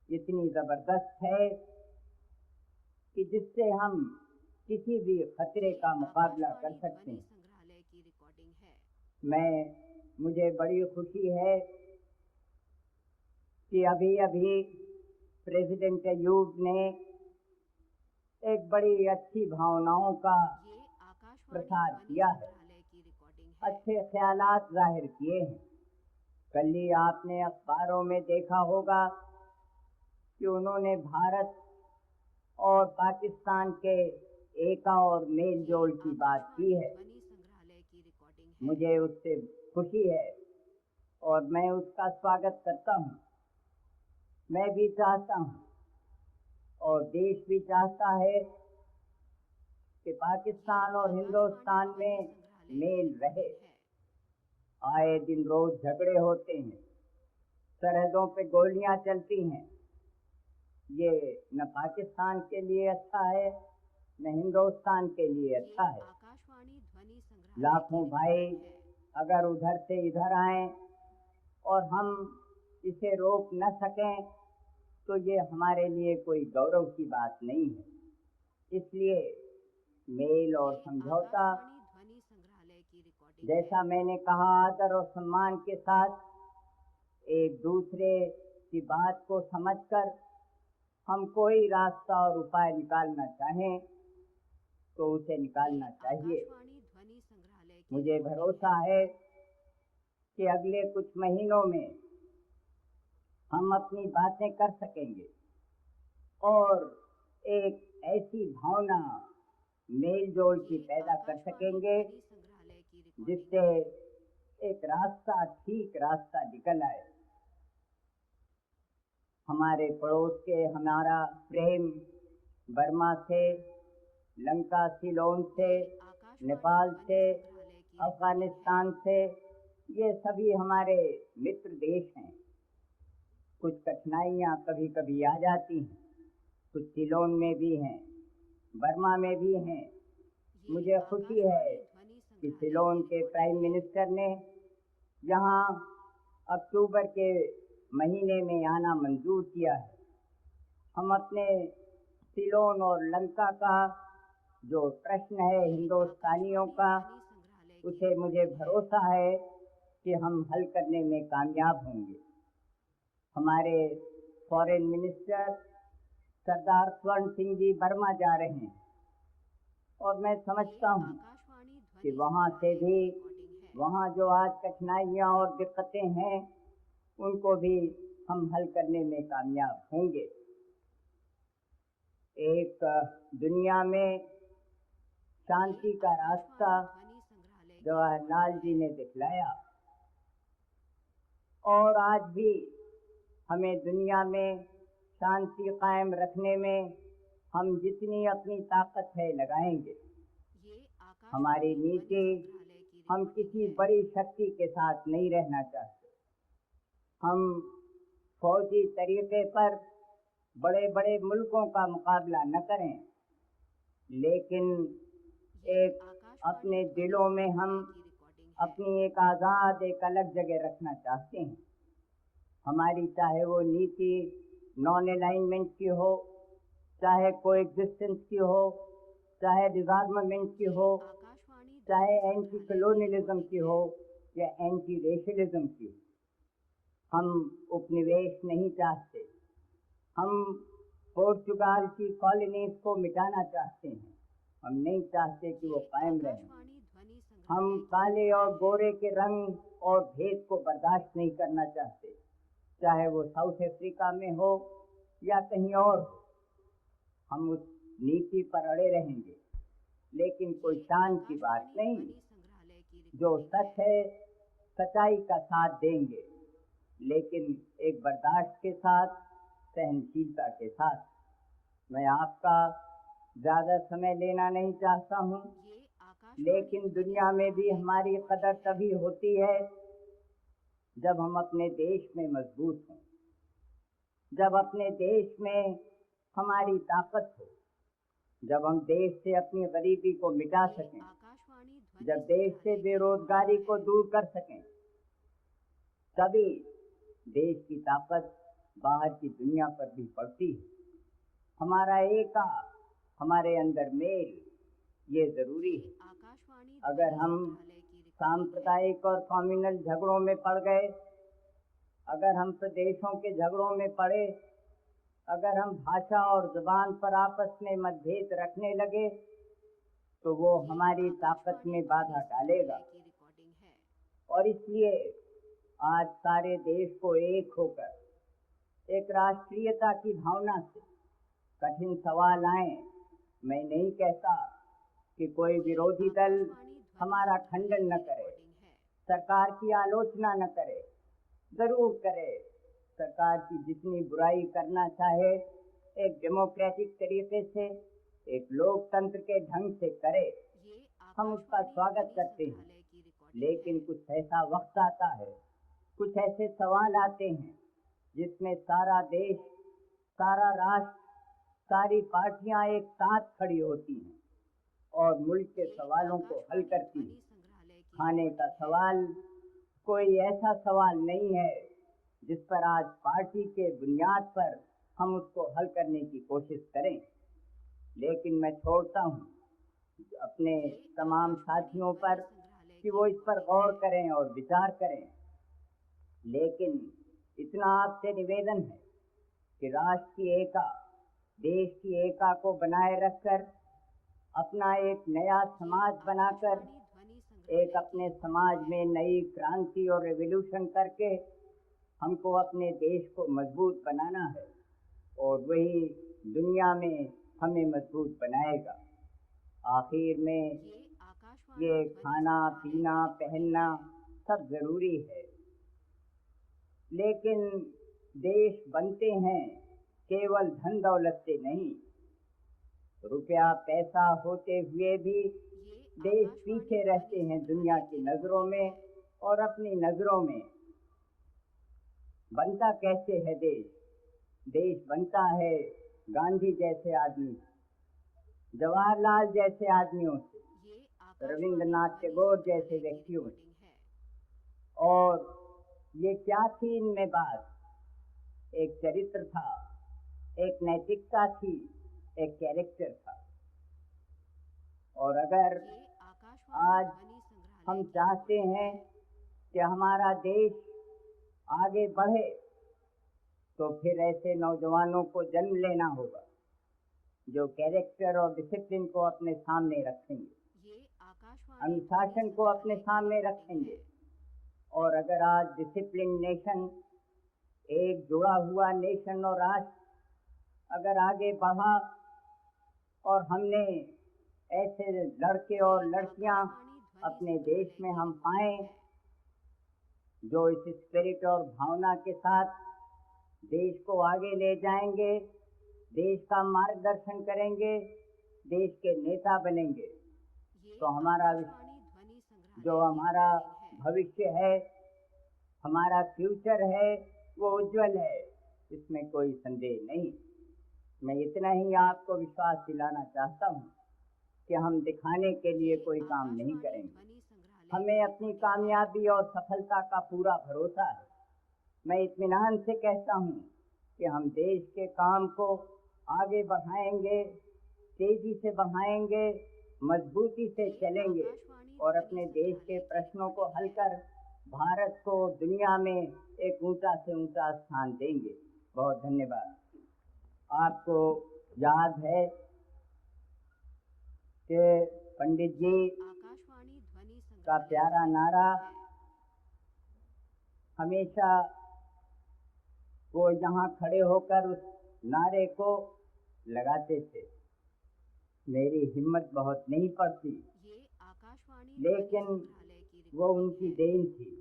इतनी जबरदस्त है कि जिससे हम किसी भी खतरे का मुकाबला कर सकते हैं। मुझे बड़ी खुशी है कि अभी अभी प्रेसिडेंट अयूब ने एक बड़ी अच्छी भावनाओं का प्रसार किया है, अच्छे ख्यालात जाहिर किए हैं। कल ही आपने अखबारों में देखा होगा कि उन्होंने भारत और पाकिस्तान के एका और मेल जोल की बात की है। मुझे उससे खुशी है और मैं उसका स्वागत करता हूँ। मैं भी चाहता हूँ और देश भी चाहता है कि पाकिस्तान और हिंदुस्तान में मेल रहे। आए दिन रोज झगड़े होते हैं, सरहदों पे गोलियां चलती हैं। ये न पाकिस्तान के लिए अच्छा है न हिंदुस्तान के लिए अच्छा है। लाखों भाई अगर उधर से इधर आएं और हम इसे रोक न सकें तो ये हमारे लिए कोई गौरव की बात नहीं है। इसलिए मेल और समझौता, जैसा मैंने कहा, आदर और सम्मान के साथ एक दूसरे की बात को समझकर हम कोई रास्ता और उपाय निकालना चाहें तो उसे निकालना चाहिए। मुझे भरोसा है कि अगले कुछ महीनों में हम अपनी बातें कर सकेंगे और एक ऐसी भावना मेल जोल की पैदा कर सकेंगे जिससे एक रास्ता, ठीक रास्ता निकल आए। हमारे पड़ोस के हमारा प्रेम बर्मा से, लंका, सिलोन से, नेपाल से, अफगानिस्तान से, ये सभी हमारे मित्र देश हैं। कुछ कठिनाइयाँ कभी कभी आ जाती हैं, कुछ सिलोन में भी हैं, बर्मा में भी हैं। मुझे खुशी है कि सिलोन के प्राइम मिनिस्टर ने यहाँ अक्टूबर के महीने में आना मंजूर किया है। हम अपने सिलोन और लंका का जो प्रश्न है हिंदुस्तानियों का, उसे मुझे भरोसा है कि हम हल करने में कामयाब होंगे। हमारे फॉरेन मिनिस्टर सरदार स्वर्ण सिंह जी बर्मा जा रहे हैं और मैं समझता हूँ कि वहाँ से भी वहाँ जो आज कठिनाइयाँ और दिक्कतें हैं उनको भी हम हल करने में कामयाब होंगे। एक दुनिया में शांति का रास्ता जवाहरलाल जी ने दिखलाया और आज भी हमें दुनिया में शांति कायम रखने में हम जितनी अपनी ताकत है लगाएंगे। हमारी नीति हम किसी बड़ी शक्ति के साथ नहीं रहना चाहते। हम फौजी तरीके पर बड़े बड़े मुल्कों का मुकाबला न करें, लेकिन एक अपने दिलों में हम अपनी एक आज़ाद एक अलग जगह रखना चाहते हैं। हमारी चाहे वो नीति नॉन अलाइनमेंट की हो, चाहे कोएग्जिस्टेंस की हो, चाहे डिसआर्मामेंट की हो, चाहे एंटी कॉलोनियलिज्म की हो या एंटी रेशलिज्म की हो। हम उपनिवेश नहीं चाहते। हम पोर्चुगाल की कॉलोनीज को मिटाना चाहते हैं। हम नहीं चाहते कि वो कायम रहें। हम काले और गोरे के रंग और भेद को बर्दाश्त नहीं करना चाहते, चाहे वो साउथ अफ्रीका में हो या कहीं और हो। हम उस नीति पर अड़े रहेंगे, लेकिन कोई शान की बात नहीं। जो सच है सच्चाई का साथ देंगे, लेकिन एक बर्दाश्त के साथ, सहनशीलता के साथ। मैं आपका ज़्यादा समय लेना नहीं चाहता हूँ, लेकिन दुनिया में भी हमारी कदर तभी होती है जब हम अपने देश में मजबूत हों, जब अपने देश में हमारी ताकत हो, जब हम देश से अपनी गरीबी को मिटा सकें, जब देश से बेरोजगारी को दूर कर सकें, तभी देश की ताकत बाहर की दुनिया पर भी पड़ती है। हमारा एका, हमारे अंदर मेल, ये जरूरी है। अगर हम सांप्रदायिक और कम्युनल झगड़ों में पड़ गए, अगर हम प्रदेशों के झगड़ों में पड़े, अगर हम भाषा और जुबान पर आपस में मतभेद रखने लगे, तो वो हमारी ताकत में बाधा डालेगा। और इसलिए आज सारे देश को एक होकर एक राष्ट्रीयता की भावना से कठिन सवाल आए। मैं नहीं कहता कि कोई विरोधी दल हमारा खंडन न करे, सरकार की आलोचना न करे, जरूर करे। सरकार की जितनी बुराई करना चाहे एक डेमोक्रेटिक तरीके से, एक लोकतंत्र के ढंग से करे, हम उसका स्वागत करते हैं। लेकिन कुछ ऐसा वक्त आता है, कुछ ऐसे सवाल आते हैं जिसमें सारा देश, सारा राष्ट्र, सारी पार्टियां एक साथ खड़ी होती हैं और मुल्क के सवालों को हल करती हैं। खाने का सवाल कोई ऐसा सवाल नहीं है जिस पर आज पार्टी के बुनियाद पर हम उसको हल करने की कोशिश करें। लेकिन मैं छोड़ता हूँ अपने तमाम साथियों पर कि वो इस पर गौर करें और विचार करें। लेकिन इतना आपसे निवेदन है कि राष्ट्र की एका, देश की एका को बनाए रखकर अपना एक नया समाज बनाकर, एक अपने समाज में नई क्रांति और रेवोल्यूशन करके हमको अपने देश को मजबूत बनाना है, और वही दुनिया में हमें मजबूत बनाएगा। आखिर में ये खाना पीना पहनना सब जरूरी है, लेकिन देश बनते हैं केवल धन दौलत से नहीं। रुपया पैसा होते हुए भी देश पीछे रहते हैं दुनिया की नजरों में और अपनी नजरों में। बनता कैसे है देश? देश बनता है गांधी जैसे आदमी, जवाहरलाल जैसे आदमियों से, रविंद्रनाथ टैगोर जैसे व्यक्तियों से। और ये क्या थी इनमें बात? एक चरित्र था, एक नैतिकता थी, एक कैरेक्टर था। और अगर आज हम चाहते हैं कि हमारा देश आगे बढ़े, तो फिर ऐसे नौजवानों को जन्म लेना होगा जो कैरेक्टर और डिसिप्लिन को अपने सामने रखेंगे, ये आकाशवाणी अनुशासन को अपने सामने रखेंगे। और अगर आज डिसिप्लिन नेशन, एक जुड़ा हुआ नेशन और राष्ट्र अगर आगे बढ़ा और हमने ऐसे लड़के और लड़कियां अपने देश में हम पाए जो इस स्पिरिट और भावना के साथ देश को आगे ले जाएंगे, देश का मार्गदर्शन करेंगे, देश के नेता बनेंगे, तो हमारा जो हमारा भविष्य है, हमारा फ्यूचर है, वो उज्जवल है, इसमें कोई संदेह नहीं। मैं इतना ही आपको विश्वास दिलाना चाहता हूँ कि हम दिखाने के लिए कोई काम नहीं करेंगे। हमें अपनी कामयाबी और सफलता का पूरा भरोसा है। मैं इत्मीनान से कहता हूँ कि हम देश के काम को आगे बढ़ाएंगे, तेजी से बढ़ाएंगे, मजबूती से चलेंगे और अपने देश के प्रश्नों को हल कर भारत को दुनिया में एक ऊंचा से ऊंचा स्थान देंगे। बहुत धन्यवाद। आपको याद है कि पंडित जी का प्यारा नारा हमेशा वो यहाँ खड़े होकर उस नारे को लगाते थे। मेरी हिम्मत बहुत नहीं पड़ती, लेकिन वो उनकी देन थी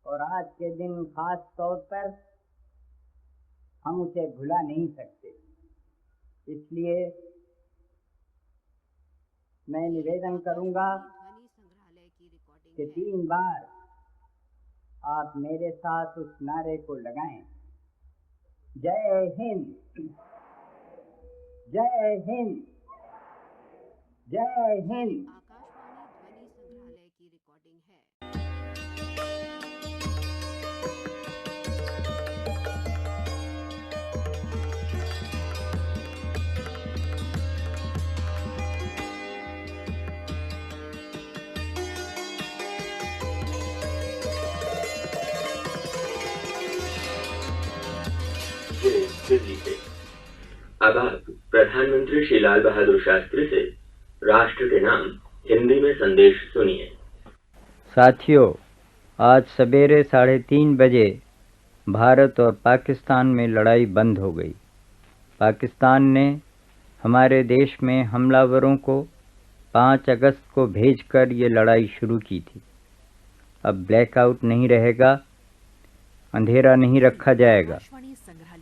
और आज के दिन खास तौर पर हम उसे भुला नहीं सकते। इसलिए मैं निवेदन करूंगा कि 3 बार आप मेरे साथ उस नारे को लगाएं। जय हिंद, जय हिंद, जय हिंद। आकाशवाणी ध्वनि संग्रहालय की रिकॉर्डिंग है। अब आप प्रधानमंत्री श्री लाल बहादुर शास्त्री से राष्ट्र के नाम हिंदी में संदेश सुनिए। साथियों, आज सवेरे 3:30 बजे भारत और पाकिस्तान में लड़ाई बंद हो गई। पाकिस्तान ने हमारे देश में हमलावरों को 5 अगस्त को भेजकर ये लड़ाई शुरू की थी। अब ब्लैकआउट नहीं रहेगा, अंधेरा नहीं रखा जाएगा,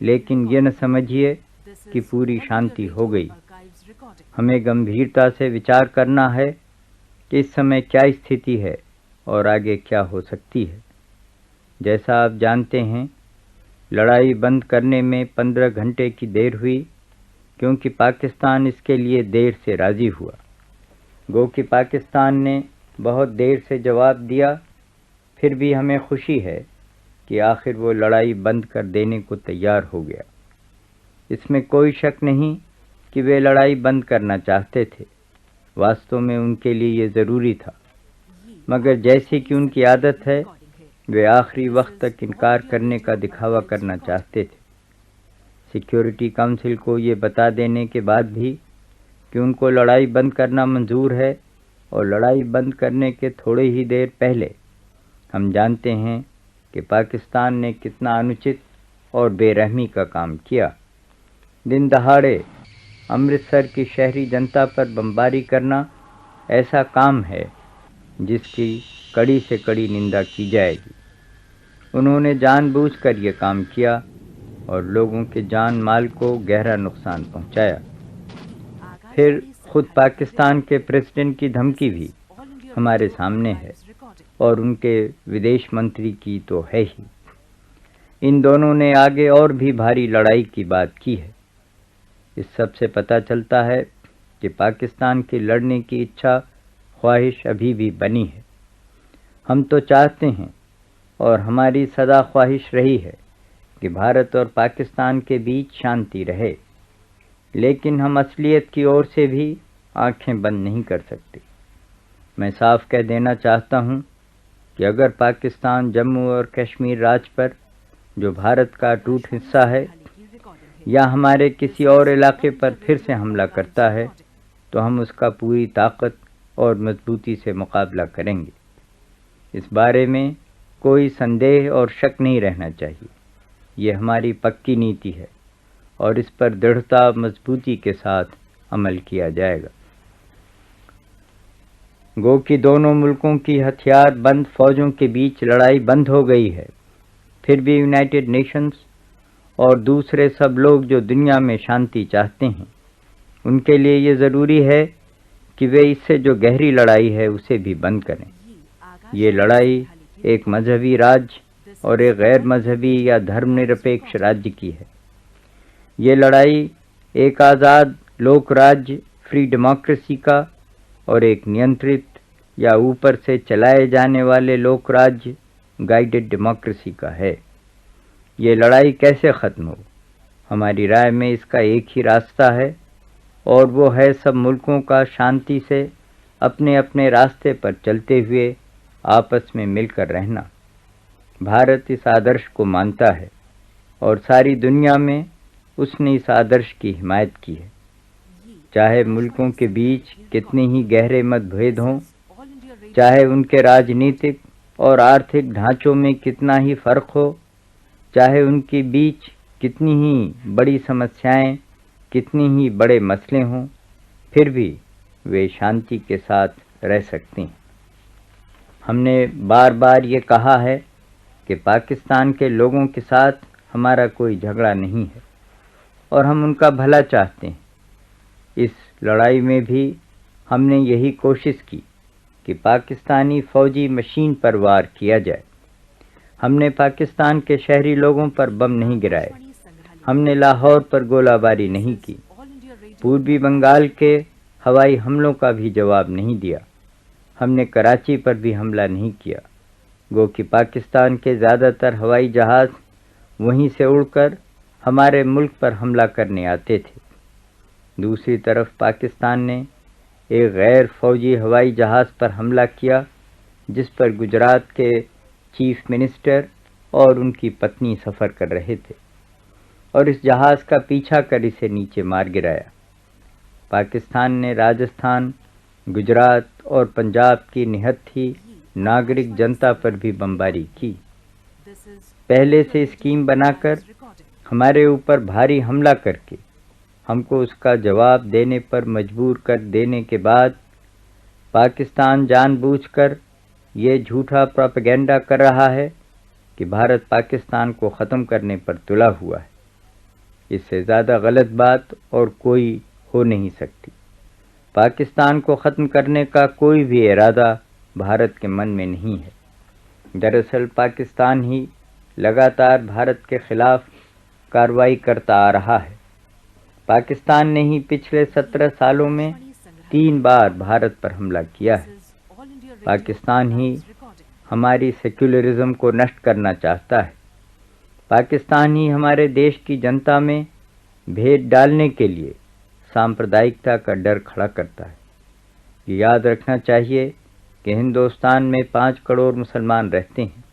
लेकिन ये न समझिए कि पूरी शांति हो गई। हमें गंभीरता से विचार करना है कि इस समय क्या स्थिति है और आगे क्या हो सकती है। जैसा आप जानते हैं, लड़ाई बंद करने में 15 घंटे की देर हुई, क्योंकि पाकिस्तान इसके लिए देर से राज़ी हुआ। गो कि पाकिस्तान ने बहुत देर से जवाब दिया, फिर भी हमें खुशी है कि आखिर वो लड़ाई बंद कर देने को तैयार हो गया। इसमें कोई शक नहीं कि वे लड़ाई बंद करना चाहते थे। वास्तव में उनके लिए ये ज़रूरी था, मगर जैसी कि उनकी आदत है, वे आखिरी वक्त तक इनकार करने का दिखावा करना चाहते थे। सिक्योरिटी काउंसिल को ये बता देने के बाद भी कि उनको लड़ाई बंद करना मंजूर है, और लड़ाई बंद करने के थोड़े ही देर पहले हम जानते हैं कि पाकिस्तान ने कितना अनुचित और बेरहमी का काम किया। दिन दहाड़े अमृतसर की शहरी जनता पर बमबारी करना ऐसा काम है जिसकी कड़ी से कड़ी निंदा की जाएगी। उन्होंने जानबूझकर ये काम किया और लोगों के जान माल को गहरा नुकसान पहुंचाया। फिर खुद पाकिस्तान के प्रेसिडेंट की धमकी भी हमारे सामने है, और उनके विदेश मंत्री की तो है ही। इन दोनों ने आगे और भी भारी लड़ाई की बात की है। इस सब से पता चलता है कि पाकिस्तान की लड़ने की इच्छा ख्वाहिश अभी भी बनी है। हम तो चाहते हैं, और हमारी सदा ख्वाहिश रही है, कि भारत और पाकिस्तान के बीच शांति रहे, लेकिन हम असलियत की ओर से भी आंखें बंद नहीं कर सकते। मैं साफ कह देना चाहता हूँ कि अगर पाकिस्तान जम्मू और कश्मीर राज्य पर, जो भारत का अटूट हिस्सा है, या हमारे किसी और इलाके पर फिर से हमला करता है तो हम उसका पूरी ताकत और मजबूती से मुकाबला करेंगे। इस बारे में कोई संदेह और शक नहीं रहना चाहिए। ये हमारी पक्की नीति है और इस पर दृढ़ता मजबूती के साथ अमल किया जाएगा। गो कि दोनों मुल्कों की हथियार बंद फौजों के बीच लड़ाई बंद हो गई है, फिर भी यूनाइटेड नेशंस और दूसरे सब लोग जो दुनिया में शांति चाहते हैं, उनके लिए ये ज़रूरी है कि वे इससे जो गहरी लड़ाई है उसे भी बंद करें। ये लड़ाई एक मजहबी राज्य और एक गैर मजहबी या धर्मनिरपेक्ष राज्य की है। ये लड़ाई एक आज़ाद लोक राज्य फ्री डेमोक्रेसी का और एक नियंत्रित या ऊपर से चलाए जाने वाले लोक राज्य गाइडेड डेमोक्रेसी का है। ये लड़ाई कैसे ख़त्म हो? हमारी राय में इसका एक ही रास्ता है और वो है सब मुल्कों का शांति से अपने अपने रास्ते पर चलते हुए आपस में मिलकर रहना। भारत इस आदर्श को मानता है और सारी दुनिया में उसने इस आदर्श की हिमायत की है। चाहे मुल्कों के बीच कितने ही गहरे मतभेद हों, चाहे उनके राजनीतिक और आर्थिक ढांचों में कितना ही फ़र्क हो, चाहे उनके बीच कितनी ही बड़ी समस्याएं, कितने ही बड़े मसले हों, फिर भी वे शांति के साथ रह सकते हैं। हमने बार बार ये कहा है कि पाकिस्तान के लोगों के साथ हमारा कोई झगड़ा नहीं है और हम उनका भला चाहते हैं। इस लड़ाई में भी हमने यही कोशिश की कि पाकिस्तानी फ़ौजी मशीन पर वार किया जाए। हमने पाकिस्तान के शहरी लोगों पर बम नहीं गिराए, हमने लाहौर पर गोलाबारी नहीं की, पूर्वी बंगाल के हवाई हमलों का भी जवाब नहीं दिया, हमने कराची पर भी हमला नहीं किया। गो कि पाकिस्तान के ज़्यादातर हवाई जहाज़ वहीं से उड़कर हमारे मुल्क पर हमला करने आते थे। दूसरी तरफ पाकिस्तान ने एक गैर फौजी हवाई जहाज़ पर हमला किया जिस पर गुजरात के चीफ मिनिस्टर और उनकी पत्नी सफ़र कर रहे थे और इस जहाज़ का पीछा कर इसे नीचे मार गिराया। पाकिस्तान ने राजस्थान, गुजरात और पंजाब की निहत्थी नागरिक जनता पर भी बमबारी की। पहले से स्कीम बनाकर हमारे ऊपर भारी हमला करके हमको उसका जवाब देने पर मजबूर कर देने के बाद पाकिस्तान जानबूझकर ये झूठा प्रोपेगेंडा कर रहा है कि भारत पाकिस्तान को ख़त्म करने पर तुला हुआ है। इससे ज़्यादा गलत बात और कोई हो नहीं सकती। पाकिस्तान को ख़त्म करने का कोई भी इरादा भारत के मन में नहीं है। दरअसल पाकिस्तान ही लगातार भारत के ख़िलाफ़ कार्रवाई करता आ रहा है। पाकिस्तान ने ही पिछले 17 सालों में 3 बार भारत पर हमला किया है। पाकिस्तान ही हमारी सेक्युलरिज्म को नष्ट करना चाहता है। पाकिस्तान ही हमारे देश की जनता में भेद डालने के लिए सांप्रदायिकता का डर खड़ा करता है। ये याद रखना चाहिए कि हिंदुस्तान में 5 करोड़ मुसलमान रहते हैं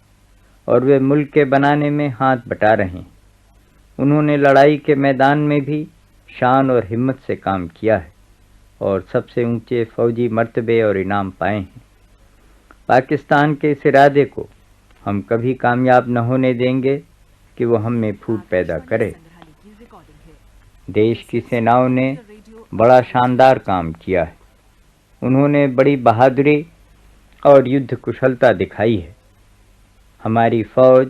और वे मुल्क के बनाने में हाथ बटा रहे हैं। उन्होंने लड़ाई के मैदान में भी शान और हिम्मत से काम किया है और सबसे ऊंचे फौजी मर्तबे और इनाम पाए हैं। पाकिस्तान के इस इरादे को हम कभी कामयाब न होने देंगे कि वो हम में फूट पैदा करे। देश की सेनाओं ने बड़ा शानदार काम किया है। उन्होंने बड़ी बहादुरी और युद्ध कुशलता दिखाई है। हमारी फ़ौज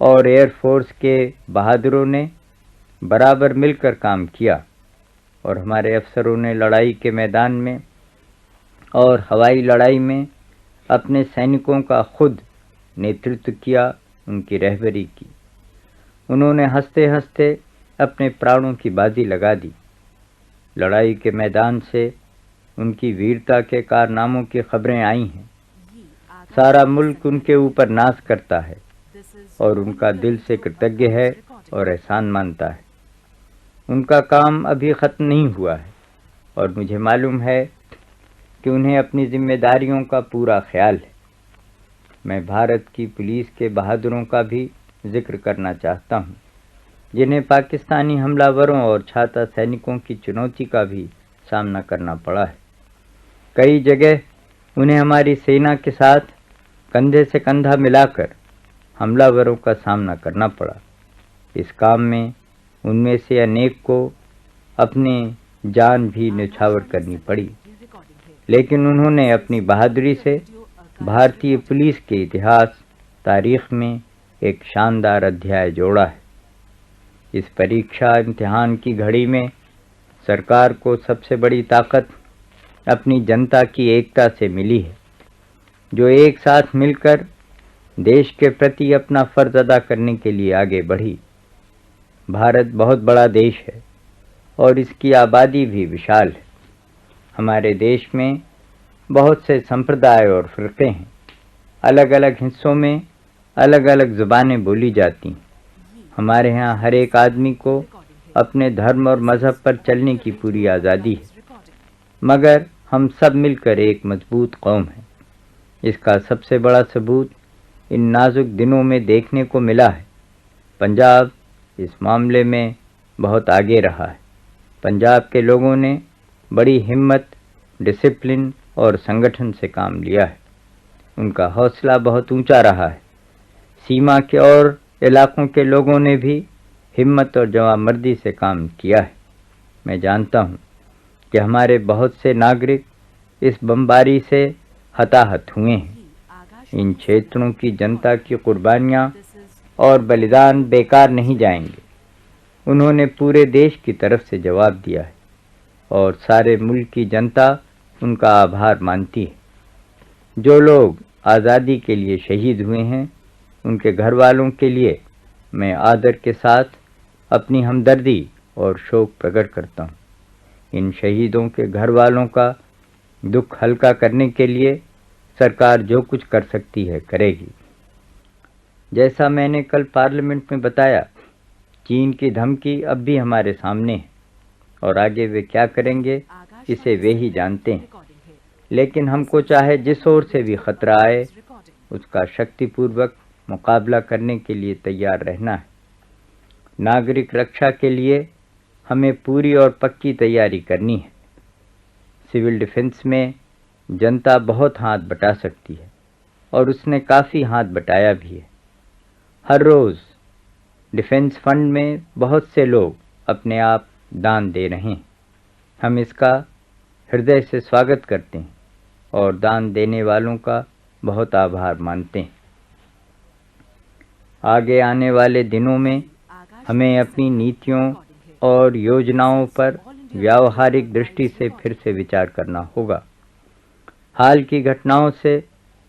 और एयरफोर्स के बहादुरों ने बराबर मिलकर काम किया और हमारे अफसरों ने लड़ाई के मैदान में और हवाई लड़ाई में अपने सैनिकों का खुद नेतृत्व किया, उनकी रहबरी की। उन्होंने हंसते हंसते अपने प्राणों की बाजी लगा दी। लड़ाई के मैदान से उनकी वीरता के कारनामों की खबरें आई हैं। सारा मुल्क उनके ऊपर नाज करता है और उनका दिल से कृतज्ञ है और एहसान मानता है। उनका काम अभी ख़त्म नहीं हुआ है और मुझे मालूम है कि उन्हें अपनी जिम्मेदारियों का पूरा ख्याल है। मैं भारत की पुलिस के बहादुरों का भी जिक्र करना चाहता हूँ, जिन्हें पाकिस्तानी हमलावरों और छाता सैनिकों की चुनौती का भी सामना करना पड़ा है। कई जगह उन्हें हमारी सेना के साथ कंधे से कंधा मिलाकर हमलावरों का सामना करना पड़ा। इस काम में उनमें से अनेक को अपनी जान भी न्यौछावर करनी पड़ी, लेकिन उन्होंने अपनी बहादुरी से भारतीय पुलिस के इतिहास तारीख में एक शानदार अध्याय जोड़ा है। इस परीक्षा इम्तिहान की घड़ी में सरकार को सबसे बड़ी ताकत अपनी जनता की एकता से मिली है, जो एक साथ मिलकर देश के प्रति अपना फर्ज अदा करने के लिए आगे बढ़ी। भारत बहुत बड़ा देश है और इसकी आबादी भी विशाल है। हमारे देश में बहुत से संप्रदाय और फ़िरक़े हैं। अलग अलग हिस्सों में अलग अलग ज़ुबानें बोली जाती हैं। हमारे यहाँ हर एक आदमी को अपने धर्म और मज़हब पर चलने की पूरी आज़ादी है, मगर हम सब मिलकर एक मजबूत कौम है। इसका सबसे बड़ा सबूत इन नाजुक दिनों में देखने को मिला है। पंजाब इस मामले में बहुत आगे रहा है। पंजाब के लोगों ने बड़ी हिम्मत, डिसिप्लिन और संगठन से काम लिया है। उनका हौसला बहुत ऊंचा रहा है। सीमा के और इलाकों के लोगों ने भी हिम्मत और जवाबमर्दी से काम किया है। मैं जानता हूँ कि हमारे बहुत से नागरिक इस बमबारी से हताहत हुए हैं। इन क्षेत्रों की जनता की कुर्बानियाँ और बलिदान बेकार नहीं जाएंगे। उन्होंने पूरे देश की तरफ से जवाब दिया है और सारे मुल्क की जनता उनका आभार मानती है। जो लोग आज़ादी के लिए शहीद हुए हैं, उनके घर वालों के लिए मैं आदर के साथ अपनी हमदर्दी और शोक प्रकट करता हूँ। इन शहीदों के घर वालों का दुख हल्का करने के लिए सरकार जो कुछ कर सकती है करेगी। जैसा मैंने कल पार्लियामेंट में बताया, चीन की धमकी अब भी हमारे सामने है और आगे वे क्या करेंगे इसे वे ही जानते हैं। लेकिन हमको चाहे जिस ओर से भी खतरा आए, उसका शक्तिपूर्वक मुकाबला करने के लिए तैयार रहना है। नागरिक रक्षा के लिए हमें पूरी और पक्की तैयारी करनी है। सिविल डिफेंस में जनता बहुत हाथ बटा सकती है और उसने काफ़ी हाथ बटाया भी है। हर रोज़ डिफेंस फंड में बहुत से लोग अपने आप दान दे रहे हैं। हम इसका हृदय से स्वागत करते हैं और दान देने वालों का बहुत आभार मानते हैं। आगे आने वाले दिनों में हमें अपनी नीतियों और योजनाओं पर व्यावहारिक दृष्टि से फिर से विचार करना होगा। हाल की घटनाओं से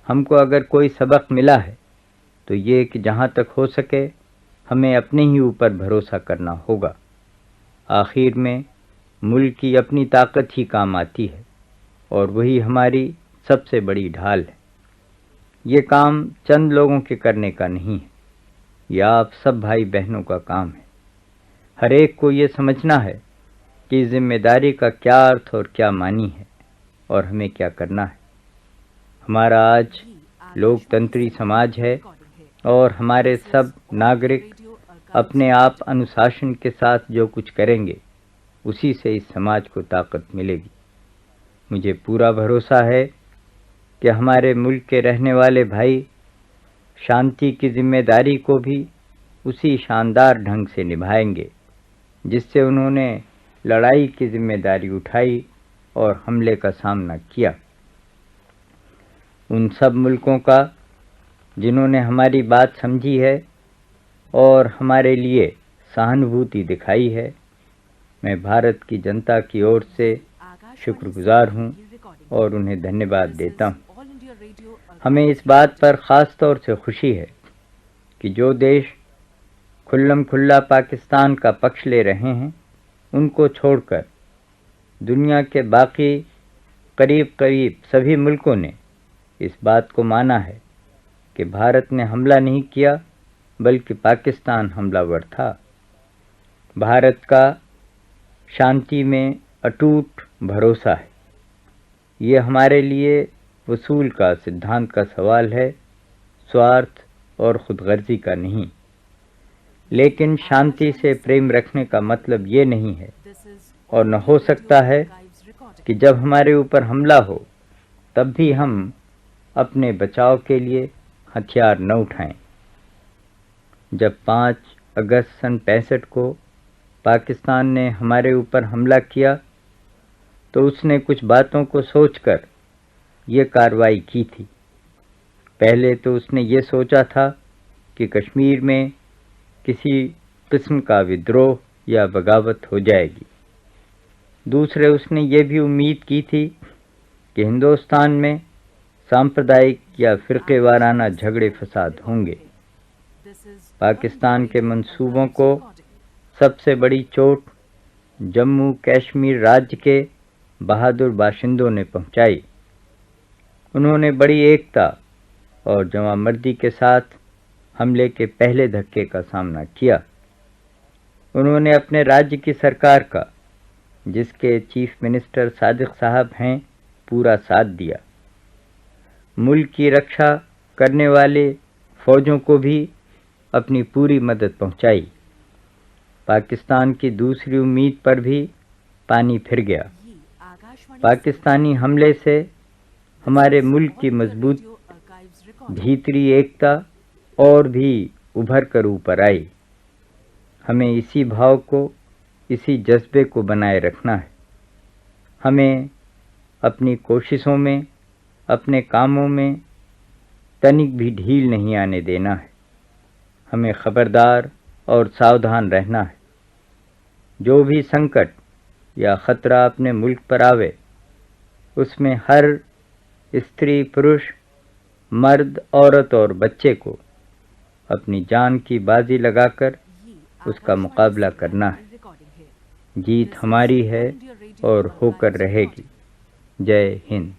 हमको अगर कोई सबक मिला है तो ये कि जहाँ तक हो सके हमें अपने ही ऊपर भरोसा करना होगा। आखिर में मुल्क की अपनी ताकत ही काम आती है और वही हमारी सबसे बड़ी ढाल है। ये काम चंद लोगों के करने का नहीं है, यह आप सब भाई बहनों का काम है। हर एक को ये समझना है कि जिम्मेदारी का क्या अर्थ और क्या मानी है और हमें क्या करना है। हमारा आज लोकतंत्री समाज है और हमारे सब नागरिक अपने आप अनुशासन के साथ जो कुछ करेंगे उसी से इस समाज को ताकत मिलेगी। मुझे पूरा भरोसा है कि हमारे मुल्क के रहने वाले भाई शांति की जिम्मेदारी को भी उसी शानदार ढंग से निभाएंगे जिससे उन्होंने लड़ाई की जिम्मेदारी उठाई और हमले का सामना किया। उन सब मुल्कों का जिन्होंने हमारी बात समझी है और हमारे लिए सहानुभूति दिखाई है, मैं भारत की जनता की ओर से शुक्रगुजार हूँ और उन्हें धन्यवाद देता हूँ। हमें इस बात पर ख़ास तौर से खुशी है कि जो देश खुल्लम खुल्ला पाकिस्तान का पक्ष ले रहे हैं, उनको छोड़कर दुनिया के बाकी करीब करीब सभी मुल्कों ने इस बात को माना है कि भारत ने हमला नहीं किया बल्कि पाकिस्तान हमलावर था। भारत का शांति में अटूट भरोसा है। ये हमारे लिए वसूल का सिद्धांत का सवाल है, स्वार्थ और खुदगर्जी का नहीं। लेकिन शांति से प्रेम रखने का मतलब ये नहीं है और न हो सकता है कि जब हमारे ऊपर हमला हो तब भी हम अपने बचाव के लिए हथियार न उठाएं। जब 5 अगस्त सन 65 को पाकिस्तान ने हमारे ऊपर हमला किया तो उसने कुछ बातों को सोचकर ये कार्रवाई की थी। पहले तो उसने ये सोचा था कि कश्मीर में किसी किस्म का विद्रोह या बगावत हो जाएगी। दूसरे उसने ये भी उम्मीद की थी कि हिंदुस्तान में सांप्रदायिक या फिरके वाराना झगड़े फसाद होंगे। पाकिस्तान के मंसूबों को सबसे बड़ी चोट जम्मू कश्मीर राज्य के बहादुर बाशिंदों ने पहुंचाई। उन्होंने बड़ी एकता और जवामर्दी के साथ हमले के पहले धक्के का सामना किया। उन्होंने अपने राज्य की सरकार का, जिसके चीफ मिनिस्टर सादिक साहब हैं, पूरा साथ दिया। मुल्क की रक्षा करने वाले फौजों को भी अपनी पूरी मदद पहुंचाई। पाकिस्तान की दूसरी उम्मीद पर भी पानी फिर गया। पाकिस्तानी हमले से हमारे मुल्क की मजबूत भीतरी एकता और भी उभर कर ऊपर आई। हमें इसी भाव को, इसी जज्बे को बनाए रखना है। हमें अपनी कोशिशों में, अपने कामों में तनिक भी ढील नहीं आने देना है। हमें खबरदार और सावधान रहना है। जो भी संकट या खतरा अपने मुल्क पर आवे, उसमें हर स्त्री, पुरुष, मर्द, औरत और बच्चे को अपनी जान की बाजी लगाकर उसका मुकाबला करना है। जीत हमारी है और होकर रहेगी। जय हिंद।